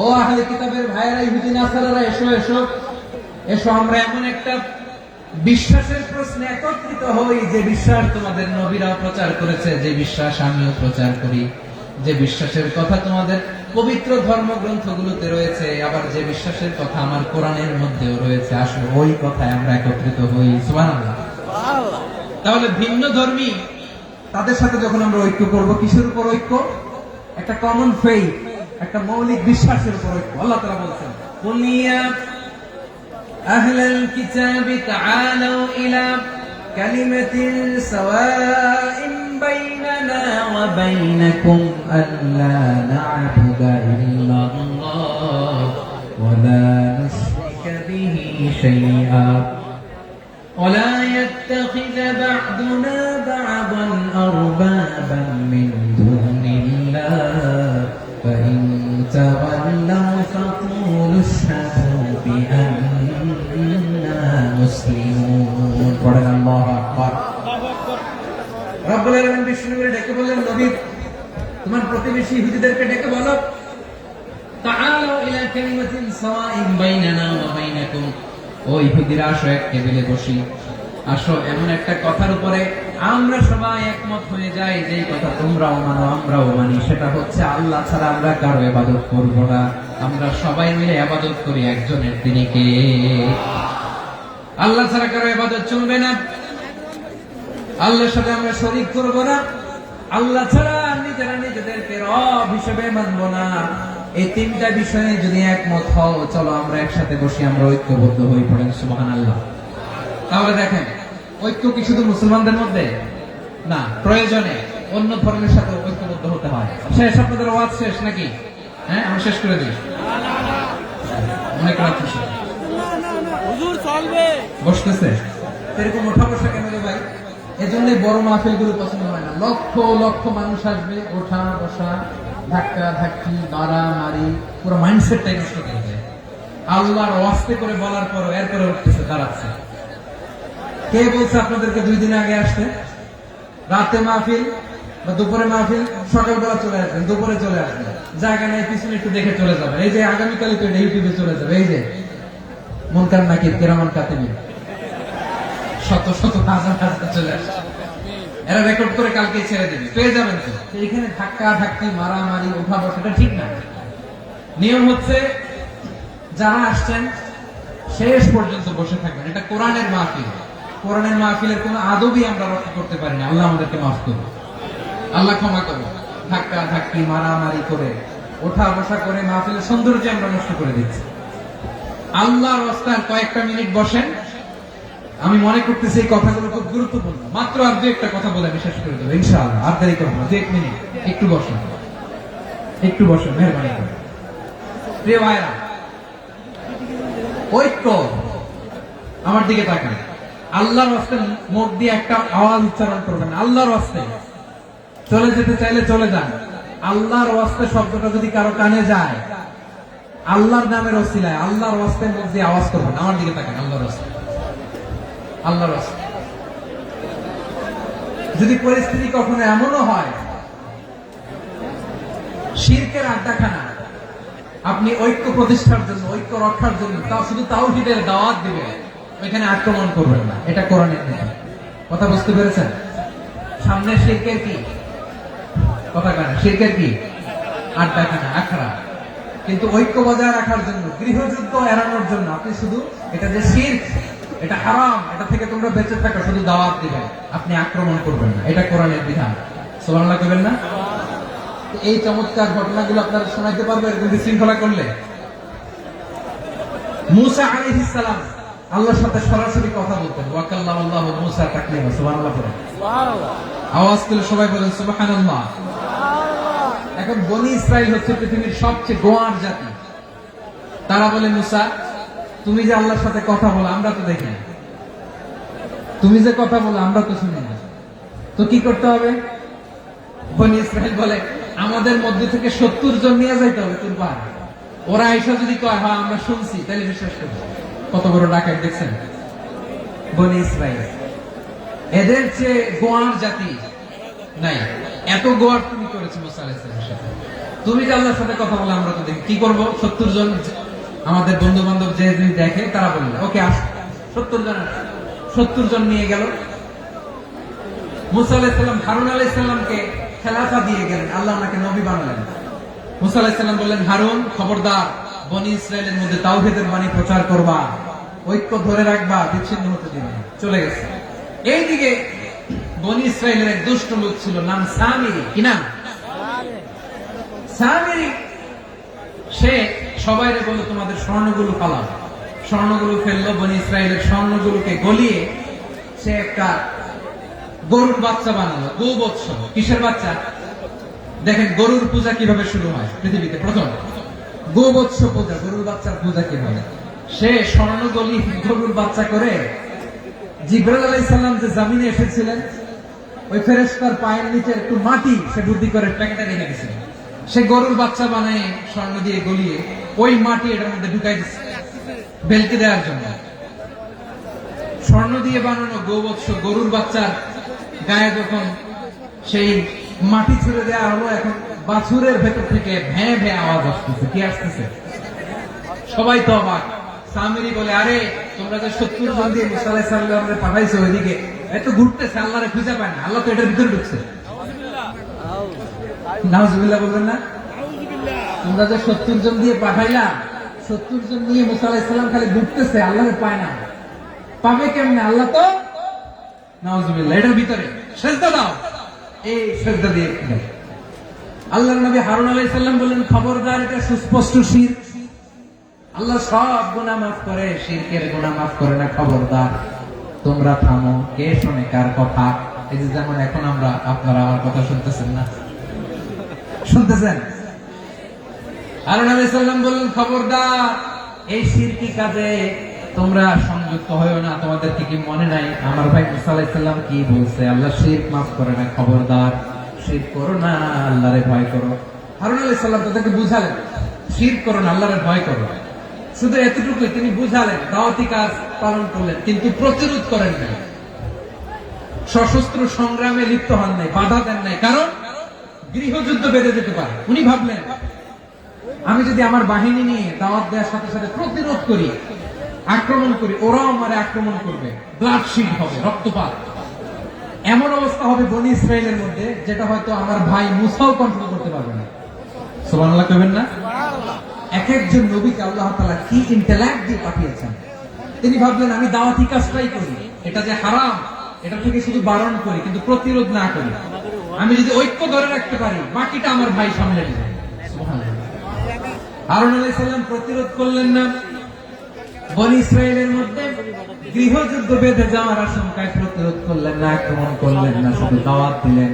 ও আহলে কিতাবের ভাইয়েরা, ইহুদি নাসারারা, এসো এসো এসো, আমরা এমন একটা বিশ্বাসের প্রশ্নে একত্রিত হই যে বিশ্বাস তোমাদের নবীরাও প্রচার করেছে, যে বিশ্বাস আমিও প্রচার করি, যে বিশ্বাসের কথা তোমাদের পবিত্র ধর্মগ্রন্থগুলোতে রয়েছে, আবার যে বিশ্বাসের কথা আমার কোরআনের মধ্যেও রয়েছে, আসলে ওই কথায় আমরা একত্রিত হই। সুবহানাল্লাহ। সুবহানাল্লাহ। তাহলে ভিন্ন ধর্মী তাদের সাথে যখন আমরা ঐক্য করব, কিসের উপর ঐক্য? একটা কমন ফেইথ, একটা মৌলিক বিশ্বাসের উপর ঐক্য। আল্লাহ তাআলা বলেছেন কুলিয়া আহলাল কিতাবি তাআলাউ ইলা কালিমাতিন সাওয়াইন বাইনানা ওয়া বাইনাকুম আল্লা না'বুদা ইল্লাল্লাহ ওয়া লা নুশরিকা বিহি শাইআ ولا يتخذ بعضنا بعضا أربابا من دون الله فإن تولوا فقولوا اشهدوا بأننا مسلمون. পড়েন আল্লাহু আকবার। রব্বুল আলামিন বিষ্ণুকে ডেকে বললেন, নবী তোমার প্রতিবেশী ইহুদিদেরকে ডেকে বলো, তাআলাউ ইলা কালিমাতিন সাওয়াইন বাইনানা ওয়া বাইনাকুম, ও ইহুদিরা আসো এক টেবিলে বসি, আসো এমন একটা কথার উপরে আমরা সবাই একমত হয়ে যাই, যে কথা তোমরাও মানো আমরাও মানি, সেটা হচ্ছে আল্লাহ ছাড়া আমরা কারো ইবাদত করব না। আমরা সবাই মিলে ইবাদত করি একজনের, তিনি কে? আল্লাহ ছাড়া কারো ইবাদত চলবে না, আল্লাহর সাথে আমরা শরীক করব না, আল্লাহ ছাড়া নিজেরা নিজেদেরকে রব হিসেবে মানব না। এই তিনটা বিষয়ে যদি একমত হও, চলো আমরা একসাথে বসি, আমরা ঐক্যবদ্ধ হয়ে পড়েন। সুবহানাল্লাহ। তাহলে দেখেন, ঐক্য কি শুধু মুসলমানদের মধ্যে না, প্রয়োজনে অন্য ধর্মের সাথে ঐক্যবদ্ধ হতে হয়। শেষ, আপনাদের ওয়াজ শেষ নাকি? হ্যাঁ, আমি শেষ করে দিই। অনেক রাত হয়েছে। হুজুর চলবে বসতেছে এরকম ওঠা বসা কেন রে ভাই? এজন্যই বড় মাহফিল গুলো পছন্দ হয় না। লক্ষ লক্ষ মানুষ আসবে, ওঠা বসা, ধাক্কা ধাক্কি, মারামারি, পুরো মাইন্ডসেটটাই নষ্ট করে দেয়। আল্লাহর ওয়াস্তে করে বলার পর এরপরে উঠতেছে, দাঁড়াচ্ছে। কে বলছে আপনাদেরকে 2 দিন আগে আসতে? রাতে মাহফিল বা দুপুরে মাহফিল, সকালবেলা চলে আসবেন, দুপুরে চলে আসবেন, জায়গা নাই পিছনে একটু দেখে চলে যাবেন। এই যে আগামীকালই তো ইউটিউবে চলে যাবে, এই যে মুনকার নাকির কিরামান কাতিবিন, শত শত হাজার হাজার চলে আসছে, এরা রেকর্ড করে কালকে ছেড়ে দেবে, পেয়ে যাবেন তো। এখানে ধাক্কা ধাক্কি, মারামারি, উঠা বসাটা ঠিক না। নিয়ম হচ্ছে যারা আসছেন শেষ পর্যন্ত বসে থাকবেন। এটা কোরআনের মাহফিল, কোরআনের মাহফিলের কোন আদবই আমরা রক্ষা করতে পারি না। আল্লাহ আমাদেরকে মাফ করুন, আল্লাহ ক্ষমা করুন। ধাক্কা ধাক্কি, মারামারি করে, ওঠা বসা করে মাহফিলের সৌন্দর্য আমরা নষ্ট করে দিচ্ছি। আল্লাহর রাস্তায় কয়েকটা মিনিট বসেন। আমি মনে করতেছি এই কথাগুলো খুব গুরুত্বপূর্ণ। মাত্র আর 2-1টা কথা বলে আমি শেষ করে দেবো ইনশাআল্লাহ। আর দেরি করবো না, 2-1 মিনিট একটু বসেন, একটু বসেন, মেহরবানি করে। প্রিয় ভাইরা, ঐক্য, আমার দিকে তাকান। আল্লাহর রাস্তায় মুখ দিয়ে একটা আওয়াজ উচ্চারণ করবেন, আল্লাহর রাস্তায়। চলে যেতে চাইলে চলে যান। আল্লাহর রাস্তায় শব্দটা যদি কারো কানে যায়, আল্লাহর নামের ওসিলায় আল্লাহর রাস্তায় মুখ দিয়ে আওয়াজ করবেন। আমার দিকে তাকান, আল্লাহর রাস্তায়, আল্লাহর রাস্তায়। যদি পরিস্থিতি কখনো এমনও হয় শিরকের আড্ডাখানা, আপনি ঐক্য প্রতিষ্ঠার জন্য, ঐক্য রক্ষার জন্য তাও শুধু তাওহীদের দাওয়াত দিবেন, ওইখানে আক্রমণ করবেন না। এটা কোরআনের নীতি। কথা বুঝতে পেরেছেন? সামনে শিরকের কি কথা কানে, শিরকের কি আড্ডাখানা, আখড়া। কিন্তু ঐক্য বজায় রাখার জন্য, গৃহযুদ্ধ এড়ানোর জন্য আপনি শুধু এটা যে শিরক, এটা হারাম, এটা থেকে তোমরা বেঁচে থাকো, শুধু দাওয়াত দিবেন, আপনি আক্রমণ করবেন না। এটা কোরআনের বিধান। সুবহানাল্লাহ করবেন না? এই চমৎকার ঘটনাগুলো আপনারা শোনাইতে পারবে এরকম বিশৃঙ্খলা করলে। মূসা আলাইহিস সালাম আল্লাহর সাথে সরাসরি কথা বলতেন। ওয়াকাল্লামাল্লাহু মূসা তাকলিমা। সুবহানাল্লাহ পড়েন, সুবহানাল্লাহ। আওয়াজ তুলে সবাই বলেন সুবহানাল্লাহ। সুবহানাল্লাহ। এখন বনি ইসরাইল হচ্ছে পৃথিবীর সবচেয়ে গোয়ার জাতি। তারা বলে, মূসা তুমি যে আল্লাহর সাথে কথা বলো আমরা তো দেখি না, তুমি যে কথা বলো আমরা তো শুনি না, তো কি করতে হবে? বনি ইসরাইল বলে, আমাদের মধ্যে থেকে 70 জন নিয়ে যাইতে হবে তোর পাহাড়ে। ওরা আইসা যদি কয় হ্যাঁ আমরা শুনছি, তাহলে বিশ্বাস করবো। কত বড় ডাকাত দেখছেন বনি ইসরাইল। এদের চেয়ে গোয়ার জাতি নাই। এত গোয়ার তুমি করেছো মুসা আলাইহিস সালামের সাথে। তুমি যে আল্লাহর সাথে কথা বলে আমরা তো দেখি, কি করবো? 70 জন আমাদের বন্ধু বান্ধব যে যদি দেখে তারা বলবে ওকে আস, 70 জন নিয়ে গেল। মুসা আলাইহিস সালাম হারুন আলাইহিস সালামকে খেলাফা দিয়ে গেলেন, আল্লাহ ওনাকে নবী বানালেন। মুসা আলাইহিস সালাম বললেন, হারুন খবরদার, বনি ইসরায়েলের মধ্যে তাওহীদের বাণী প্রচার করবা, ঐক্য ধরে রাখবা, বিচ্ছিন্ন হতে দিবে না। চলে গেছে। এইদিকে বনি ইসরায়েলের এক দুষ্ট লোক ছিল, নাম সামিরি। কি নাম? সামিরি। সে সবাইরে বলল তোমাদের স্বর্ণগুলো পালাও। স্বর্ণগুলো ফেললো, বনি ইসরায়েলের স্বর্ণগুলোকে গলিয়ে সে একটা গরুর বাচ্চা বানালো। গোবৎস। কিসের বাচ্চা? দেখেন গরুর পূজা কিভাবে শুরু হয় পৃথিবীতে প্রথম, গোবৎস পূজা, গরুর বাচ্চার পূজা কিভাবে। সে স্বর্ণগলি গরুর বাচ্চা করে জিবরাইল আলাইহিস সালাম যে জমিনে এসেছিলেন, ওই ফেরেশতার পায়ের নিচে একটু মাটি সে বুদ্ধি করে প্যাকেটে রেখে দিয়েছিল। সে গরুর বাচ্চা বানায় স্বর্ণ দিয়ে গলিয়ে ওই মাটি এটার মধ্যে ঢুকাই দিচ্ছে বেলকে দেওয়ার জন্য। স্বর্ণ দিয়ে বানানো গোবৎস গরুর বাচ্চার গায়ে যখন সেই মাটি ছুড়ে দেওয়া হলো, এখন বাছুরের ভেতর থেকে ভ্যাঁ ভ্যাঁ আওয়াজ আসতেছে। কি আসতেছে? সবাই তো অবাক। সামিরি বলে, আরে তোমরা যে 70 জন দিয়ে মুসা আলাইহিস সালামকে পাঠাইছো ওইদিকে, এত ঘুরতেছে, আল্লাহরে খুঁজে পায় না, আল্লাহ তো এটার ভিতরে ঢুকছে। নাউজুবিল্লাহ বলবেন না? তোমরা যে 70 জন দিয়ে পাঠাইলা, 70 জন দিয়ে মুসা আলাইহিস সালাম খালি ঘুরতেছে, আল্লাহরে পায় না। পাবে কেমনে? আল্লাহ তো নাউজুবিল্লাহ এটার ভিতরে। সেজদা দাও, এই সেজদা দিয়ে দাও। আল্লাহর নবী হারুন আলাইহিস সালাম বললেন, খবরদার, এটা সুস্পষ্ট শিরক। আল্লাহ সব গুনাহ মাফ করে, শিরকের গুনাহ মাফ করে না, খবরদার তোমরা থামো। কে শোনে কার কথা? এই যে যেমন এখন আপনারা আমার কথা শুনতেছেন না, শুনতেছেন? হারুন আলাইহিস সালাম বললেন, খবরদার এই শিরকি কাজে তোমরা সংযুক্ত হয়ো না। তোমাদের কি মনে নাই আমার ভাই মুসা আলাইহিস সালাম কি বলছে? আল্লাহ শিরক মাফ করে না, খবরদার শিরক করো না, আল্লাহরে ভয় করো। হারুন আলাইহিস সালাম তাদেরকে বুঝালেন, শিরক করো না, আল্লাহরে ভয় করো। শুধু এতটুকুই তিনি বুঝালেন, দাওয়াতি কাজ পালন করলেন, কিন্তু প্রতিরোধ করেন নাই, সশস্ত্র সংগ্রামে লিপ্ত হন নাই, বাধা দেন নাই, কারণ গৃহযুদ্ধ বেঁধে যেতে পারে। উনি ভাবলেন, আমি যদি আমার বাহিনী নিয়ে দাওয়াত দেওয়ার সাথে সাথে প্রতিরোধ করি, আক্রমণ করি, ওরাও আমারে আক্রমণ করবে, ব্লাডশিড হবে, রক্তপাত, এমন অবস্থা হবে বনি ইসরায়েলের মধ্যে, যেটা হয়তো আমার ভাই মুসাও কন্ট্রোল করতে পারবে না। সুবহানাল্লাহ কইবেন না? এক একজন নবীকে আল্লাহ তাআলা কি ইন্টেলেক্ট দিয়ে পাঠিয়েছেন। তিনি ভাবলেন, আমি দাওয়াতি কাজটাই করি, এটা যে হারাম এটা থেকে শুধু বারণ করি, কিন্তু প্রতিরোধ না করি। আমি যদি ঐক্য ধরে রাখতে পারি, বাকিটা আমার ভাই সামলে নেবে। সুবহানাল্লাহ। হারুন আলাইহিস সালাম প্রতিরোধ করলেন না, বনি ইসরায়েলের মধ্যে গৃহযুদ্ধ বেঁধে যাওয়ার আশঙ্কায় প্রতিরোধ করলেন না, আক্রমণ করলেন না, শুধু দাওয়াত দিলেন।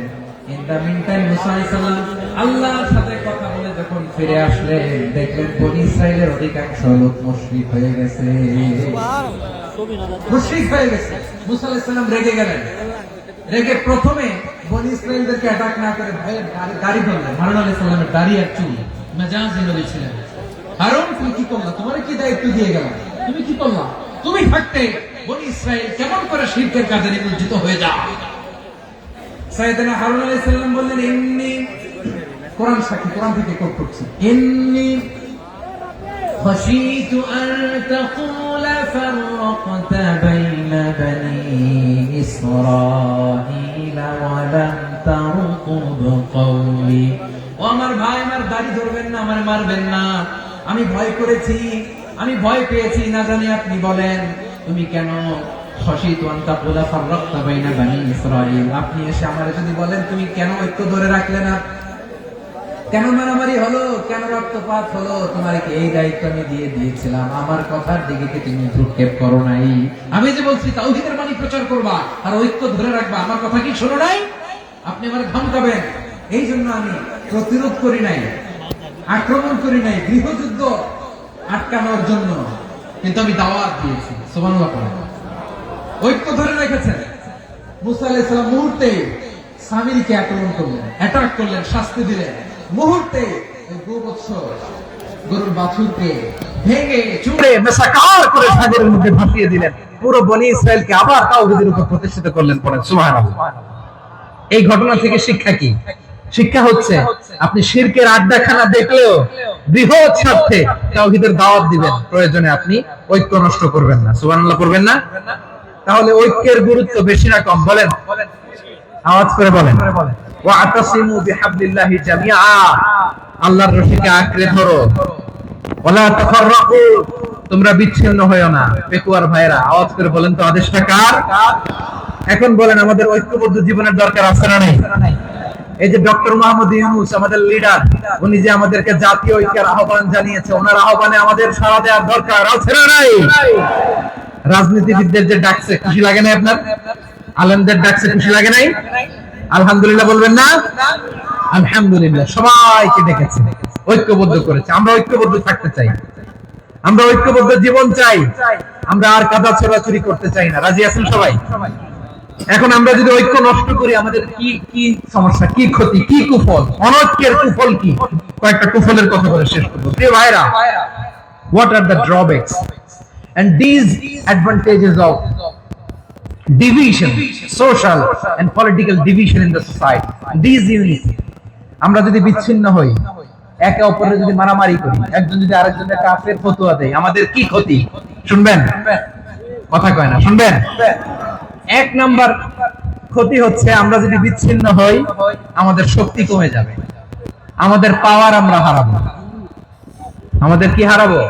ইন দা মিন টাইম মুসা আলাইহিস সালাম আল্লাহর সাথে কথা বলে যখন ফিরে আসলেন, দেখলেন বনি ইসরায়েলের অধিকাংশ লোক মুশরিক হয়ে গেছে, মুশরিক হয়ে গেছে। মুসা আলাইহিস সালাম রেগে গেলেন, রেগে প্রথমে বনি ইসরায়েলদেরকে অ্যাটাক না করে ভয়ে দাড়ি ধরলেন। হারুন আলাইহিস সালামের দাড়ি আর চুল, মেজাজি নবী ছিলেন। হারুন, তুমি কি করলা? তোমার কি দায়িত্ব দিয়ে গেলাম, তুমি কি করলা? তুমি থাকতে বনি ইসরায়েল কেমন করে শিরকের কাজে নিমজ্জিত হয়ে যায়? সাইয়েদনা হারুন আলাইহিস সালাম বললেন, ইন্নী, কোরআন সাক্ষী, কোরআন থেকে কোট করছি, ইন্নী খাশীতু আন তাকুলা ফাররাকতা বাইনা বনি ইসরাঈলা ওয়া লাম তারকুব কওলি। ও আমার ভাই, আমার দাড়ি ধরবেন না, আমার মারবেন না, আমি ভয় করেছি, আমি ভয় পেয়েছি, না জানি আপনি বলেন তুমি কেন খাশীতু আন তাকুলা ফাররাকতা বাইনা বনি ইসরাঈল, আপনি এসে আমারে যদি বলেন তুমি কেন ঐক্য ধরে রাখলে না, কেন মারামারি হলো, কেন রক্তপাত হলো, তোমার কি এই দায়িত্ব আমি দিয়ে দিয়েছিলাম? আমার কথার দিকে কি তুমি ভ্রুক্ষেপ করো নাই? আমি যে বলছি তাওহীদের বাণী প্রচার করবা আর ঐক্য ধরে রাখবা, আমার কথা কি শোনো নাই? আপনি আমার ধমকাবেন, এই জন্য আমি প্রতিরোধ করি নাই, আক্রমণ করি নাই, গৃহযুদ্ধ আটকানোর জন্য, কিন্তু আমি দাওয়াত দিয়েছি। সুবহানাল্লাহ। ঐক্য ধরে রেখেছেন। মুসা আলাইহিস সালাম মুহূর্তে সামিরীকে আক্রমণ করলেন, অ্যাটাক করলেন, শাস্তি দিলেন। মুহূর্তে ওই গোবৎস গরুর বাছুরকে ভেঙে চুড়ে মেসাকার করে সাগরের মধ্যে ভাসিয়ে দিলেন। পুরো বনি ইসরায়েলকে আবার তাওহীদের উপর প্রতিষ্ঠিত করলেন। পড়েন সুবহানাল্লাহ। এই ঘটনা থেকে শিক্ষা কি? শিক্ষা হচ্ছে, আপনি শিরকের আড্ডাখানা দেখলেও বৃহৎ স্বার্থে তাওহীদের দাওয়াত দিবেন, প্রয়োজনে আপনি ঐক্য নষ্ট করবেন না। সুবহানাল্লাহ করবেন না? তাহলে ঐক্যের গুরুত্ব বেশি না কম? বলেন, আওয়াজ করে বলেন। ওয়াতাসিমু বিহাবলিল্লাহি জামিআ, আল্লাহর রশিকে আঁকড়ে ধরো। ওয়ালা তাফাররাকু, তোমরা বিচ্ছিন্ন হয়ো না। পেকুয়ার ভাইরা আওয়াজ করে বলেন তো, আদেশটা কার? এখন বলেন, আমাদের ঐক্যবদ্ধ জীবনের দরকার আছে না নেই? এই যে ডক্টর মোহাম্মদ ইউনূস আমাদের লিডার, উনি যে আমাদেরকে জাতীয় ঐক্যের আহ্বান জানিয়েছে, ওনার আহ্বানে আমাদের সাড়া দেওয়ার দরকার আছে না নাই? রাজনীতিবিদদের যে ডাকছে, খুশি লাগে না আপনার? আলেমদের ডাকছে, খুশি লাগে নাই? আলহামদুলিল্লাহ বলবেন না? আলহামদুলিল্লাহ, সবাইকে ডেকেছে, ঐক্যবদ্ধ করেছে। আমরা ঐক্যবদ্ধ থাকতে চাই, আমরা ঐক্যবদ্ধ জীবন চাই, আমরা আর কাদা ছোড়াছুরি করতে চাই না। রাজি আছেন সবাই? এখন আমরা যদি ঐক্য নষ্ট করি, আমাদের কি কি সমস্যা, কি ক্ষতি, কি কুফল? অনৈক্যের কুফল কি? কয়েকটা কুফলের কথা বলে শেষ করব। প্রিয় ভাইরা, what are the drawbacks and these advantages of division, social and political division in the society, these unity? আমরা যদি বিচ্ছিন্ন হই, একে অপরের যদি মারামারি করি, একজন যদি আরেকজনের কাফের ফতোয়া দেয়, আমাদের কি ক্ষতি? শুনবেন? কথা কয় না, শুনবেন? এক নাম্বার ক্ষতি হচ্ছে আমরা যদি বিচ্ছিন্ন হই, আমাদের শক্তি কমে যাবে, আমাদের পাওয়ার আমরা হারাবো। আমাদের কি হারাবো?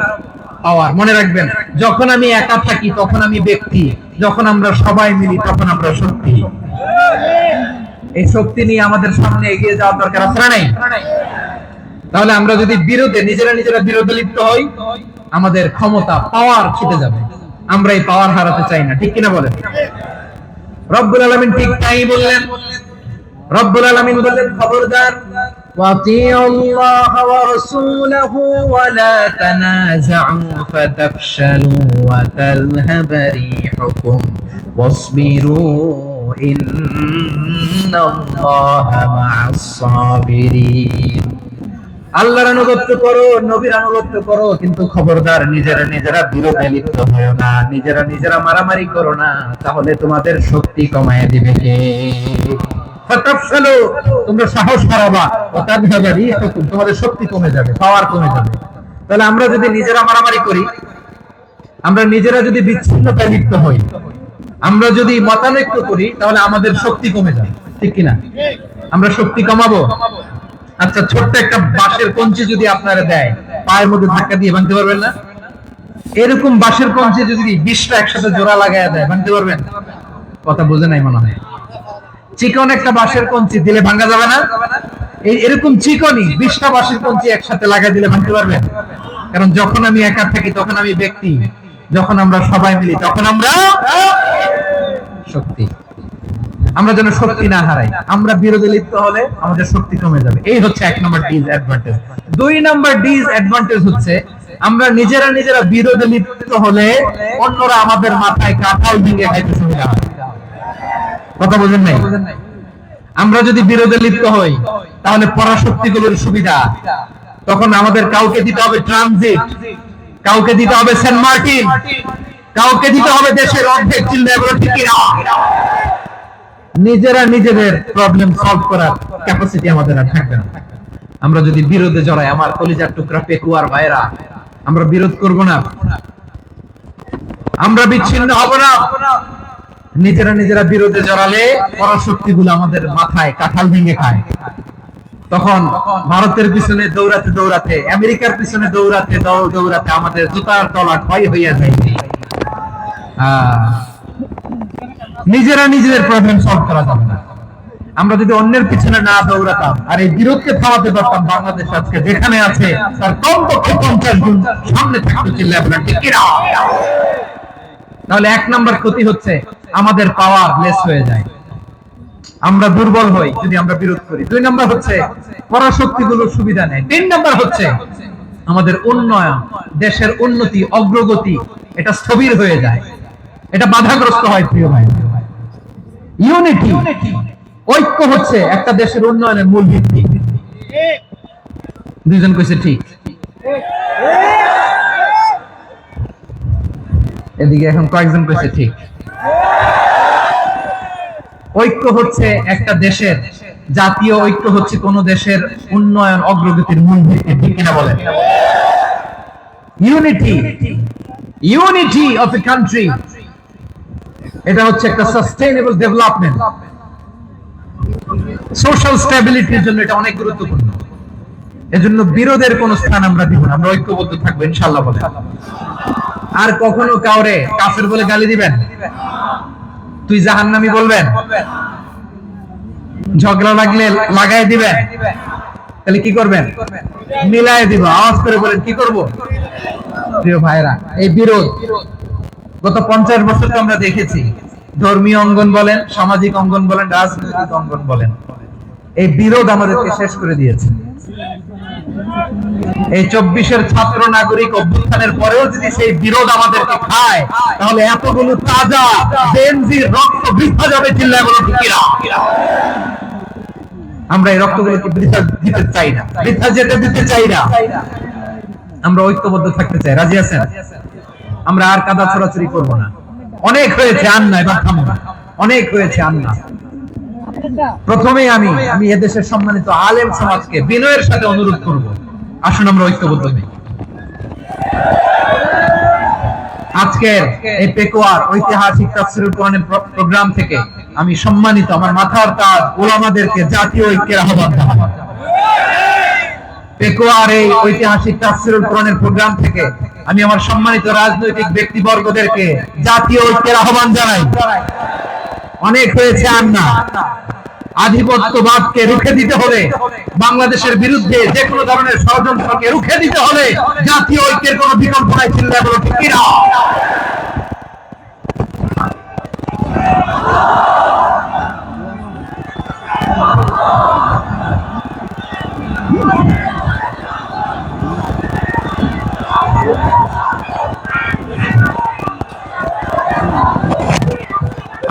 পাওয়ার। মনে রাখবেন, যখন আমি একা থাকি তখন আমি ব্যক্তি, যখন আমরা সবাই মিলি তখন আমরা শক্তি। এই শক্তি নিয়ে আমাদের সামনে এগিয়ে যাওয়ার দরকার আছে না নাই? তাহলে আমরা যদি বিরোধে নিজেরা বিরোধে লিপ্ত হই, আমাদের ক্ষমতা, পাওয়ার ছুটে যাবে। আমরা এই পাওয়ার হারাতে চাই না, ঠিক কিনা বলেন? রব্বুল আলামিন ঠিক তাই বললেন। রব্বুল আলামিন বললেন, খবরদার, ওয়াতিউ আল্লাহ ওয়া রাসূলাহু ওয়া লা তানাযাউ ফাতাফশালু ওয়া তাযহাবা রিহুকুম ওয়াসবিরু ইন্নাল্লাহা মা'আস সাবিরিন। আল্লাহর আনুগত্য করো, নবীর আনুগত্য করো, কিন্তু খবরদার নিজেরা বিরোধে লিপ্ত হয়ো না, নিজেরা মারামারি করো না, তাহলে তোমাদের শক্তি কমায় দিবে কে? ফাতাফশালু, তোমরা সাহস হারাবা, ওয়া তাযহাবা রিহুকুম, তোমাদের শক্তি কমে যাবে, পাওয়ার কমে যাবে। তাহলে আমরা যদি নিজেরা মারামারি করি, আমরা নিজেরা যদি বিচ্ছিন্নতায় লিপ্ত হই, আমরা যদি মতানৈক্য করি, তাহলে আমাদের শক্তি কমে যাবে, ঠিক কিনা? আমরা শক্তি কমাবো। আচ্ছা, ছোট্ট একটা বাঁশের কঞ্চি যদি আপনারা দেয়, পায়ের মধ্যে ধাক্কা দিয়ে ভাঙতে পারবেন না? এরকম বাঁশের কঞ্চি যদি 20টা একসাথে জোড়া লাগায় দেয়, ভাঙতে পারবেন? কথা বুঝে নাই মনে হয়। চিকন একটা বাঁশের কঞ্চি দিলে ভাঙা যাবে না? এরকম চিকনই 20টা বাঁশের কঞ্চি একসাথে লাগাই দিলে ভাঙতে পারবেন? কারণ যখন আমি একা থাকি তখন আমি ব্যক্তি, যখন আমরা সবাই মিলি তখন আমরা শক্তি। আমরা যেন শক্তি না হারাই। আমরা বিরোধে লিপ্ত হলে আমাদের শক্তি কমে যাবে। এই হচ্ছে 1 নম্বর ডিসঅ্যাডভান্টেজ। 2 নম্বর ডিসঅ্যাডভান্টেজ হচ্ছে আমরা নিজেরা বিরোধে লিপ্ত হলে অন্যরা আমাদের মাথায় কাঁঠাল ভেঙে খাইতে সুবিধা হয়। কথা বুঝেন নাই? আমরা যদি বিরোধে লিপ্ত হই তাহলে পরাশক্তিগুলোর সুবিধা, তখন আমাদের কাউকে দিতে হবে ট্রানজিট, কাউকে দিতে হবে সেন্ট মার্টিন, কাউকে দিতে হবে দেশের অর্ধেক চিল্লায় বলে ঠিক কিনা? নিজেদের প্রবলেম সলভ করার ক্যাপাসিটি আমাদের আর থাকবে না। আমরা যদি বিরোধে জড়াই, আমার কলিজার টুকরা পেকুয়ার ভাইরা, আমরা বিরোধ করব না, আমরা বিচ্ছিন্ন হব না। নিজেরা বিরোধে জড়ালে পরাশক্তিগুলো আমাদের মাথায় কাঁঠাল ভেঙে খায়। তখন ভারতের পিছনে দৌড়াতে, আমেরিকার পিছনে দৌড়াতে আমাদের জুতার তলা ক্ষয় হইয়া যায়। নিজেদের প্রবলেম সলভ করা যাবে না। আমরা যদি অন্যের পিছনে না দৌড়াতাম আর এই বিরোধকে থামাতে পারতাম, বাংলাদেশ আজকে যেখানে আছে তার কমপক্ষে 50 গুণ সামনে থাকতে ছিল। তাহলে 1 নম্বর ক্ষতি হচ্ছে আমাদের পাওয়ার লেস হয়ে যায়, আমরা দুর্বল হই যদি আমরা বিরোধ করি। 2 নম্বর হচ্ছে পরাশক্তিগুলোর সুবিধা নেয়। 3 নম্বর হচ্ছে আমাদের উন্নয়ন, দেশের উন্নতি, অগ্রগতি, এটা স্থবির হয়ে যায়, এটা বাধাগ্রস্ত হয়। প্রিয় ভাই, ইউনিটি, ঐক্য হচ্ছে একটা দেশের উন্নয়নের মূল ভিত্তি। দুইজন কইছে ঠিক। এদিকে এখন কয়েকজন কইছে ঠিক। ঐক্য হচ্ছে একটা দেশের, জাতীয় ঐক্য হচ্ছে কোন দেশের উন্নয়ন, অগ্রগতির মূল ভিত্তি, ঠিক কিনা বলেন? ইউনিটি অফ এ কান্ট্রি, এটা হচ্ছে একটা সাস্টেইনেবল ডেভেলপমেন্ট, সোশ্যাল স্ট্যাবিলিটির জন্য এটা অনেক গুরুত্বপূর্ণ। এজন্য বিরোধের কোন স্থান আমরা দিব না, আমরা ঐক্যবদ্ধ থাকবো ইনশাআল্লাহ বলে। আর কখনো কাউরে কাফের বলে গালি দিবেন, তুই জাহান্নামী বলবেন, ঝগড়া লাগলে লাগাই দিবেন, তাহলে কি করবেন? মিলাই দিব। আওয়াজ করে বলেন কি করব? প্রিয় ভাইরা, এই বিরোধ গত 50 বছর আমরা দেখেছি। ধর্মীয় অঙ্গন বলেন, সামাজিক অঙ্গন বলেন, রাজনৈতিক অঙ্গন বলেন, এই বিরোধ আমাদেরকে শেষ করে দিয়েছে। এই 24-এর ছাত্র নাগরিক অভ্যুত্থানের পরেও যদি সেই বিরোধ আমাদেরকে খায়, তাহলে এতগুলো তাজা জেনজির রক্ত বৃথা যাবে। চিল্লায় বলে ঠিক কিনা? আমরা এই রক্তগুলোকে বৃথা দিতে চাই না, বৃথা যেতে দিতে চাই না। আমরা ঐক্যবদ্ধ থাকতে চাই। রাজি আছেন? আমরা আর কাদা ছড়াছড়ি করবো না। অনেক হয়েছে, আন্না, এবার থামো না। অনেক হয়েছে, আন্না। প্রথমে আমি এদেশের সম্মানিত আলেম সমাজকে বিনয়ের সাথে অনুরোধ করব, আসুন আমরা ঐক্যবদ্ধ হই। আজকের এই পেকুয়ার ঐতিহাসিক তাফসীরুল কোরআনের প্রোগ্রাম থেকে আমি সম্মানিত আমার মাথার তাজ উলামাদেরকে জাতীয় ঐক্যের আহ্বান জানাই। পেকুয়ার এই ঐতিহাসিক তাফসীরুল কোরআনের প্রোগ্রাম থেকে আমি আমার সম্মানিত রাজনৈতিক ব্যক্তিবর্গদেরকে জাতীয় ঐক্যের আহ্বান জানাই। অনেক হয়েছে আর না, আধিপত্যবাদকে রুখে দিতে হলে, বাংলাদেশের বিরুদ্ধে যে কোনো ধরনের ষড়যন্ত্রকে রুখে দিতে হলে জাতীয় ঐক্যের কোনো বিকল্প নাই। চিল্লায় বলো ঠিক কিনা?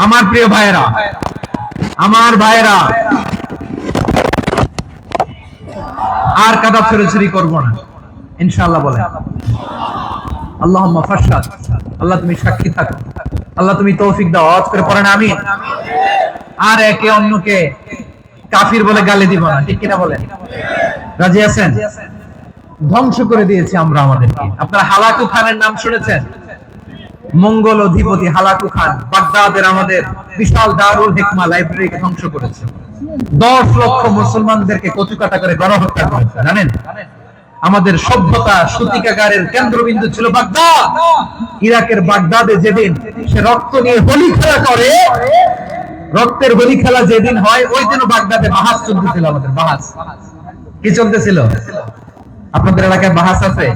আমার প্রিয় ভাইয়েরা, আমার ভাইয়েরা, আর কাদা ছড়াছড়ি করব না ইনশাআল্লাহ। বলেন আল্লাহুম্মা ফাশহাদ। আল্লাহ তুমি সাক্ষী থাকো, আল্লাহ তুমি তৌফিক দাও। আওয়াজ করে পড়েন আমিন। আর একে অন্যকে কাফির বলে গালি দিব না, ঠিক কিনা বলেন? রাজি আছেন? ধ্বংস করে দিয়েছি আমরা আমাদেরকে। আপনারা হালাকু খানের নাম শুনেছেন? মঙ্গল অধিপতি হালাকু খান বাগদাদের আমাদের বিশাল দারুল হিকমা লাইব্রেরিকে ধ্বংস করেছে। 10 লক্ষ মুসলমানদেরকে কচুকাটা করে গণহত্যা করেছে। জানেন, আমাদের সভ্যতা সূতিকাগারের কেন্দ্রবিন্দু ছিল বাগদাদ। ইরাকের বাগদাদে যেদিন সে রক্ত নিয়ে হোলি খেলা করে, রক্তের হোলি খেলা যেদিন হয়, ওই দিনও বাগদাদে বাহাস চলতেছিল। আমাদের বাহাস কি চলতেছিল? আপনাদের এলাকায় বাহাস আছে?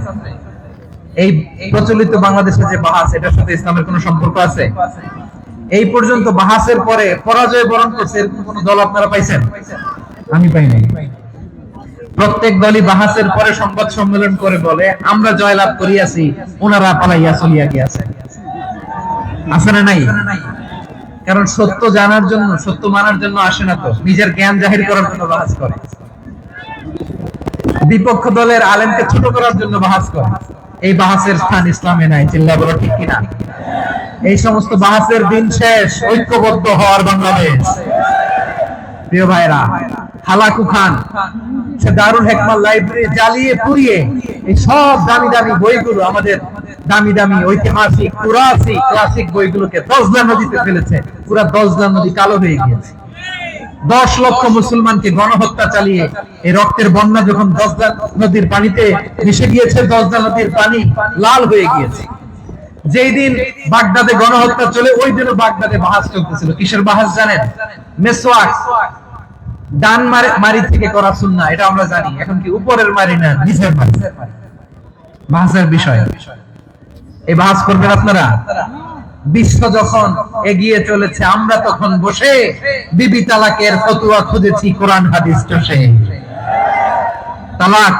এই প্রচলিত বাংলাদেশের যে বাহাস, এটার সাথে ইসলামের কোন সম্পর্ক আছে? এই পর্যন্ত বাহাসের পরে পরাজয় বরণ করছে কোন দল আপনারা পাইছেন? আমি পাই নাই। প্রত্যেক দলই বাহাসের পরে সংবাদ সম্মেলন করে বলে আমরা জয়লাভ করিয়াছি, ওনারা পালাইয়া চলিয়া গিয়াছে। আছে না নাই? কারণ সত্য জানার জন্য, সত্য মানার জন্য আসে না, তো নিজের জ্ঞান জাহির করার জন্য বাহাস করে। বিপক্ষ দলের আলেমকে ছোট করার জন্য বাহাস করে। এই বাহাসের স্থান ইসলামে নাই। চিল্লা বলো ঠিক কিনা? এই সমস্ত বাহাসের দিন শেষ। ঐক্যবদ্ধ হওয়ার বাংলাদেশ। প্রিয় ভাইরা, হালাকু খান সে দারুল হিকমা লাইব্রেরি জ্বালিয়ে পুড়িয়ে এই সব দামি দামি বইগুলো, আমাদের দামি দামি ঐতিহাসিক পুরাসি ক্লাসিক বইগুলোকে দজলা নদীতে ফেলেছে। পুরা দজলা নদী কালো হয়ে গিয়েছে। 10 লক্ষ মুসলমানকে গণহত্যা চালিয়ে এই রক্তের বন্যা যখন দজলা নদীর পানিতে মিশে গিয়েছে, দজলা নদীর পানি লাল হয়ে গিয়েছে। যেই দিন বাগদাদে গণহত্যা চলে, ওই দিনও বাগদাদে বাহাস চলতেছিল। কিসের বাহাস জানেন? মেসওয়াক, ডান মারি থেকে করা সুন্নাহ, এটা আমরা জানি। এখন কি উপরের মারি না নিচের মারি? বাহাসের বিষয়। এই বাহাস করবেন আপনারা? বিশ্ব যখন এগিয়ে চলেছে, আমরা তখন বসে বিবি তালাকের ফতোয়া খুঁজেছি কোরআন হাদিস চষে। তালাক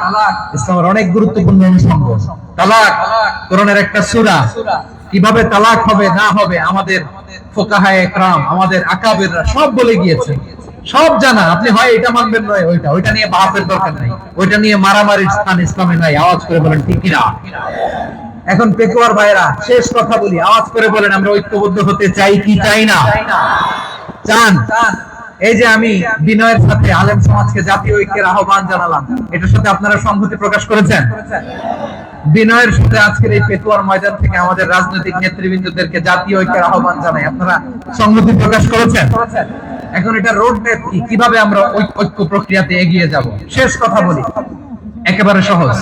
ইসলামের অনেক গুরুত্বপূর্ণ অনুষঙ্গ। তালাক কোরআনের একটা সূরা। কিভাবে তালাক হবে না হবে আমাদের ফুকাহায়ে ইকরাম, আমাদের আকাবেররা সব বলে গিয়েছে, সব জানা। আপনি হয় এটা মানবেন নয় ওইটা। ওইটা নিয়ে বাহাসের দরকার নাই, ওইটা নিয়ে মারামারির স্থান ইসলামে নাই। আওয়াজ করে বলেন ঠিক কিনা? এখন পেকুয়ার ভাইরা, শেষ কথা বলি, আওয়াজ করে বলেন আমরা ঐক্যবদ্ধ হতে চাই কি চাই না? চান? এই যে আমি বিনয়ের সাথে আলেম সমাজকে জাতীয় ঐক্যের আহ্বান জানালাম, এটার সাথে আপনারা সংহতি প্রকাশ করেছেন? বিনয়ের সাথে আজকের এই পেকুয়ার ময়দান থেকে আমাদের রাজনৈতিক নেতৃবৃন্দদেরকে জাতীয় ঐক্যের আহ্বান জানাই, আপনারা সংহতি প্রকাশ করেছেন? এখন এটা রোড ম্যাপ কি, কিভাবে আমরা ঐক্য প্রক্রিয়াতে এগিয়ে যাব? শেষ কথা বলি, একেবারে সহজ।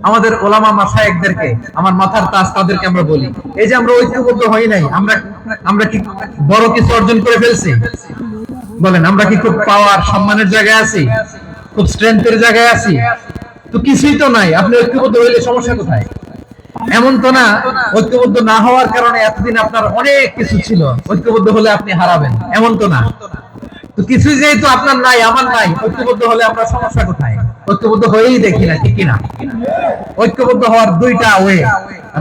আমাদের ওলামা মাশায়েখদেরকে, আমার মাথার তাজ তাদেরকে আমরা বলি, এই যে আমরা ঐক্যবদ্ধ হই নাই, আমরা কি বড় কিছু অর্জন করে ফেলছি? বলেন, আমরা কি খুব পাওয়ার সম্মানের জায়গায় আছি? খুব স্ট্রেংথের জায়গায় আছি? তো কিছুই তো নাই। আপনি ঐক্যবদ্ধ হইলে সমস্যা কোথায়? এমন তো না ঐক্যবদ্ধ না হওয়ার কারণে এতদিন আপনার অনেক কিছু ছিল, ঐক্যবদ্ধ হলে আপনি হারাবেন, এমন তো না। তো কিছুই যেহেতু আপনার নাই, আমার নাই, ঐক্যবদ্ধ হলে আমরা সমস্যা কোথায়? ঐক্যবদ্ধ হয়েই দেখি না, ঠিক কিনা? ঐক্যবদ্ধ হওয়ার দুইটা ওয়ে।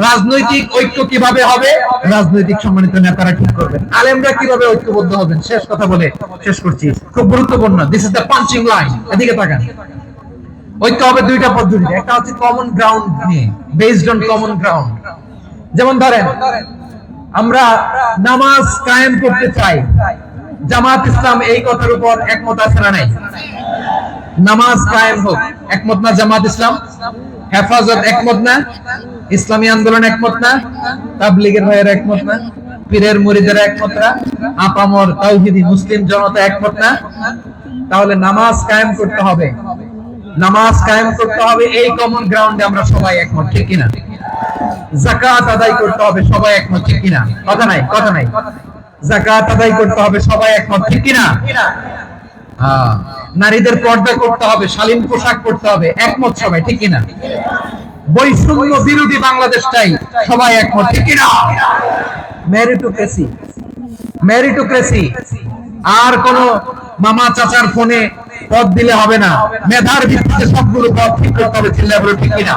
রাজনৈতিক ঐক্য কিভাবে হবে? রাজনৈতিক সম্মানিত নেতারা ঠিক করবেন। আলেমরা কিভাবে ঐক্যবদ্ধ হবেন? শেষ কথা বলে শেষ করছি, খুব গুরুত্বপূর্ণ। This is the punching line. এদিকে তাকান। ঐক্য হবে দুইটা পদ্ধতিতে। একটা হচ্ছে কমন গ্রাউন্ড নিয়ে, বেসড অন কমন গ্রাউন্ড। যেমন ধরেন, আমরা নামাজ কায়েম করতে চাই, জামাত ইসলাম এই কথার উপর একমত আছে না নাই? নামাজ কায়েম হোক, একমত না জামাত ইসলাম? হেফাজত একমত না? ইসলামী আন্দোলন একমত না? তাবলীগের ভাইয়েরা একমত না? পীরের মুরিদেরা একমত না? আপামর তাওহীদি মুসলিম জনতা একমত না? তাহলে নামাজ কায়েম করতে হবে, নামাজ কায়েম করতে হবে, এই কমন গ্রাউন্ডে আমরা সবাই একমত, ঠিক কিনা? যাকাত আদায় করতে হবে, সবাই একমত, ঠিক কিনা? কথা নাই, কথা নাই। যাকাত আদায় করতে হবে, সবাই একমত, ঠিক কিনা? হ্যাঁ। নারীদের পর্দা করতে হবে, শালীন পোশাক পরতে হবে, একমত সবাই, ঠিক কিনা? বৈষম্য বিরোধী বাংলাদেশ চাই, সবাই একমত, ঠিক কিনা? মেরিটোক্রেসি, মেরিটোক্রেসি, আর কোন মামা চাচার ফোনে পদ দিলে হবে না, মেধার ভিত্তিতে সবগুলো পদ ঠিক করতে হবে, চিল্লায় বলো ঠিক কিনা?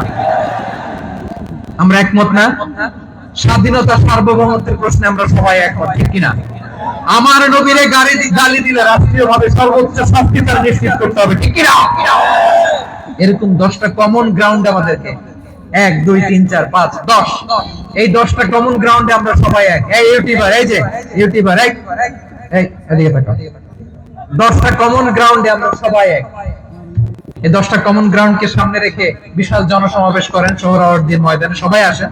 আমরা একমত না? স্বাধীনতা সার্বভৌমত্বের প্রশ্নে আমরা সবাই একমত, ঠিক কিনা? আমার নবীরে গালি দিলে রাষ্ট্রীয়ভাবে সর্বোচ্চ শাস্তি তার নিশ্চিত করতে হবে, ঠিক কিনা? এরকম 10টা কমন গ্রাউন্ড আমাদেরকে, 1 2 3 4 5 10, এই 10টা কমন গ্রাউন্ডে আমরা সবাই এক। এই ইউটিউবার, এই যে ইউটিউবার, এই এদিকে তাকাও, 10টা কমন গ্রাউন্ডে আমরা সবাই এক। এই 10টা কমন গ্রাউন্ডকে সামনে রেখে বিশাল জনসমাবেশ করেন সোহরাওয়ার্দীর ময়দানে, সবাই আসেন।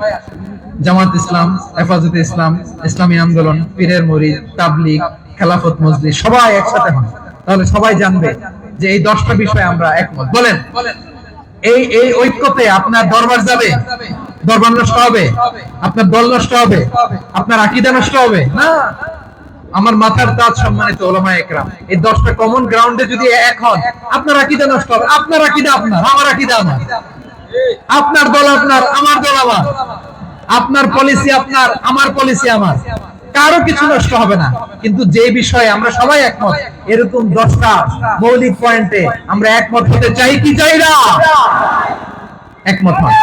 জামাত ইসলাম, হেফাজতে ইসলাম, ইসলামী আন্দোলন, পীরের মুরিদ, তাবলীগ, খেলাফত মজলিস, সবাই একসাথে হন, তাহলে সবাই জানবে যে এই 10টা বিষয়ে আমরা একমত। বলেন, এই এই ঐক্যতে আপনার দরবার যাবে? দরবার নষ্ট হবে? আপনার দল নষ্ট হবে? আপনার আকীদা নষ্ট হবে? না। আমার মাথার তাজ সম্মানিত উলামায়ে কেরাম, এই 10টা কমন গ্রাউন্ডে যদি এক হন, আপনার আকীদা নষ্ট হবে? আপনার আকীদা আপনার, আমার আকীদা আমার, আপনার দল আপনার, আমার দল আমার, আপনার পলিসি আপনার, আমার পলিসি আমার, কারো কিছু নষ্ট হবে না। কিন্তু যে বিষয়ে আমরা সবাই একমত, এরকম 10টা মৌলিক পয়েন্টে আমরা একমত হতে চাই কি চাই না? একমত হন।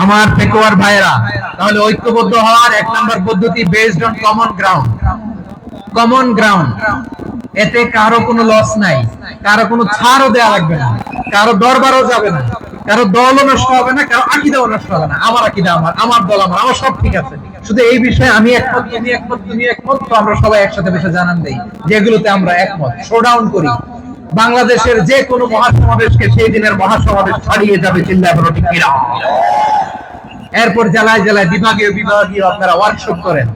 আমার পেকুয়ার ভাইরা, তাহলে ঐক্যবদ্ধ হওয়ার 1 নম্বর পদ্ধতি based on common ground. Common ground, এতে কারো কোনো লস নাই, কারো কোনো ছাড়ও দেয়া লাগবে না, কারো দরবারও যাবে না, কারো দলও নষ্ট হবে না, কারো আকীদাও নষ্ট হবে না। আমার আকীদা আমার, আমার দল আমার, আমার সব ঠিক আছে। শুধু এই বিষয়ে আমি একমত, তুমি একমত, তুমি একমত, তো আমরা সবাই একসাথে বসে জানান দেই যেগুলোতে আমরা একমত, শোডাউন করি। বাংলাদেশের যে কোনো মহাসমাবেশকে সেই দিনের মহাসমাবেশ ছাড়িয়ে যাবে, চিল্লায় বলো ঠিক কিনা? এরপর জেলায় জেলায় বিভাগীয় বিভাগীয় আপনারা ওয়ার্কশপ করেন,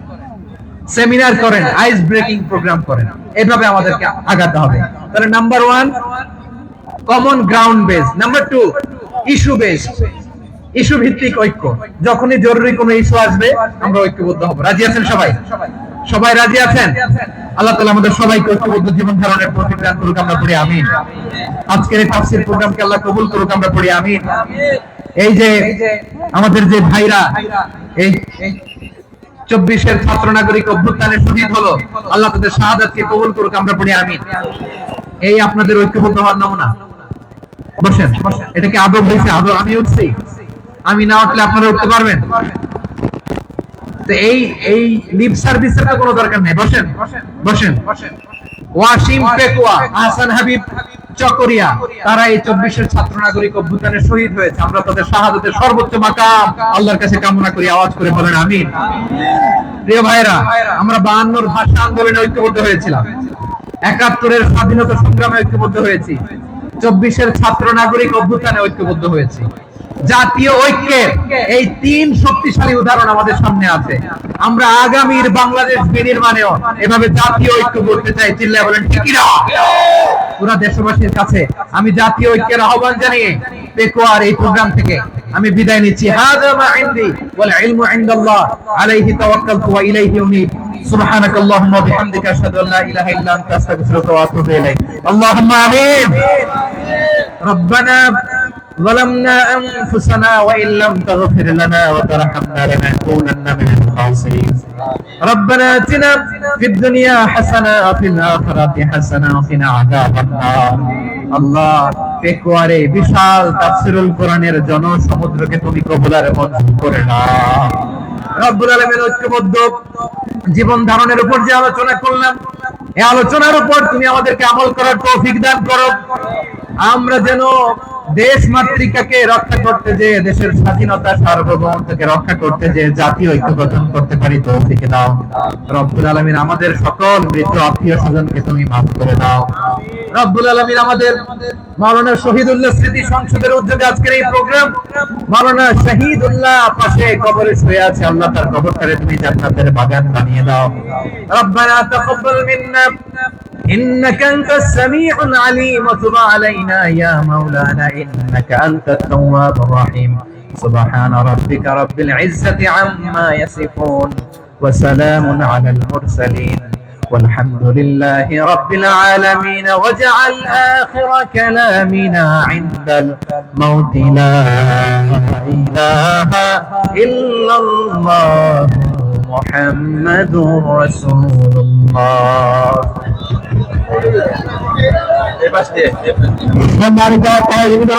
সেমিনার করেন, আইস ব্রেকিং প্রোগ্রাম করেন, এভাবে আমাদেরকে আগাতে হবে। তাহলে number 1 common ground base, number 2 issue base, issue ভিত্তিক ঐক্য। যখনই জরুরি কোনো ইস্যু আসবে আমরা ঐক্যবদ্ধ হব। রাজি আছেন সবাই? সবাই রাজি আছেন? আল্লাহ তাআলা আমাদের সবাইকে ঐক্যবদ্ধ জীবন ধারণের তৌফিক দান করুক, আমরা পড়ি আমিন। আজকের এই তাফসীর প্রোগ্রামকে আল্লাহ কবুল করুক, আমরা পড়ি আমিন। এই যে আমাদের যে ভাইরা এই 24-এর ছাত্র নাগরিক অভ্যুত্থানে শহীদ হলো, আল্লাহ তাদের শাহাদাতকে কবুল করুক, আমরা পড়ি আমিন। এই আপনাদের ঐক্যবদ্ধ হওয়ার নমুনা। বসেন, এটা কি আদব হয়েছে? আদব আমি উঠছি, আমি না উঠলে আপনারা উঠতে পারবেন? তো এই লিপ সার্ভিসের তো কোনো দরকার নেই। বসেন বসেন। ওয়াসিম পেকুয়া, আহসান হাবিব চকরিয়া, তারা এই 24-এর ছাত্র নাগরিক অভ্যুত্থানে শহীদ হয়েছে। আমরা তাদের শাহাদাতের সর্বোচ্চ মাকাম আল্লাহর কাছে কামনা করি। আওয়াজ করে বলেন আমিন। প্রিয় ভাইরা, আমরা 52-র ভাষা আন্দোলনে ঐক্যবদ্ধ হয়েছিলাম, 71-এর স্বাধীনতা সংগ্রামে ঐক্যবদ্ধ হয়েছি, 24-এর ছাত্র নাগরিক অভ্যুত্থানে ঐক্যবদ্ধ হয়েছি। জাতীয় ঐক্যের এই 3 শক্তিশালী উদাহরণ আমাদের সামনে আছে। আমরা আগামীর বাংলাদেশ বিনির্মাণেও এভাবে জাতীয় ঐক্য করতে চাই, চিল্লায় বলেন ঠিক কিনা? পুরো দেশবাসীর কাছে আমি জাতীয় ঐক্যের আহ্বান জানিয়ে পেকুয়ার এই প্রোগ্রাম থেকে আমি বিদায় নিচ্ছি। হাযা মা ইনদি ওয়াল ইলমু ইনদাল্লাহ, আলাইহি তাওয়াক্কালতু ওয়া ইলাইহি উনীব। সুবহানাকাল্লাহুম্মা ওয়া বিহামদিকা আশহাদু আল্লা ইলাহা ইল্লা আনতা আস্তাগফিরুকা ওয়া আতুবু ইলাইক। আল্লাহুম্মা আমিন। রব্বানা ظلمنا أنفسنا وإن لم تغفر لنا وترحمنا لنكونن من الخاسرين ربنا آتنا في الدنيا حسنة وفي الآخرة حسنة وقنا عذاب النار আল্লাহ পেকুয়ারে বিশাল তাফসীরুল কোরআনের জনসমুদ্রকে তুমি কবুলার মঞ্জুর করে নাও রব্বুল আলামিন ঐক্যবদ্ধ জীবন ধারণের উপর যে আলোচনা করলাম এই আলোচনার উপর তুমি আমাদেরকে আমল করার তৌফিক দান করো আমরা যেন দেশ মাতৃকাকে রক্ষা করতে যে দেশের স্বাধীনতা সার্বভৌমত্বকে রক্ষা করতে যে জাতীয় ঐক্য গঠন করতে পারি তৌফিক দাও রব্বুল আলামিন আমাদের সকল মৃত আত্মীয় স্বজনকে তুমি মাফ করে দাও রব্বুল আলামিন আমাদের মাওলানা শহীদুল্লাহ স্মৃতি সংসদের উদ্যোগে আজকের এই প্রোগ্রাম মাওলানা শহীদুল্লাহ পাশে কবরে শুয়ে আছে আল্লাহ তার কবরটারে তুমি জান্নাতের বাগান বানিয়ে দাও রব্বানা তাকাব্বাল মিন্না إنك أنت السميع العليم وتب علينا يا مولانا إنك أنت التواب الرحيم سبحان ربك رب العزة عما يصفون وسلام على المرسلين والحمد لله رب العالمين واجعل آخر كلامنا عند الموت لا إله إلا الله محمد رسول الله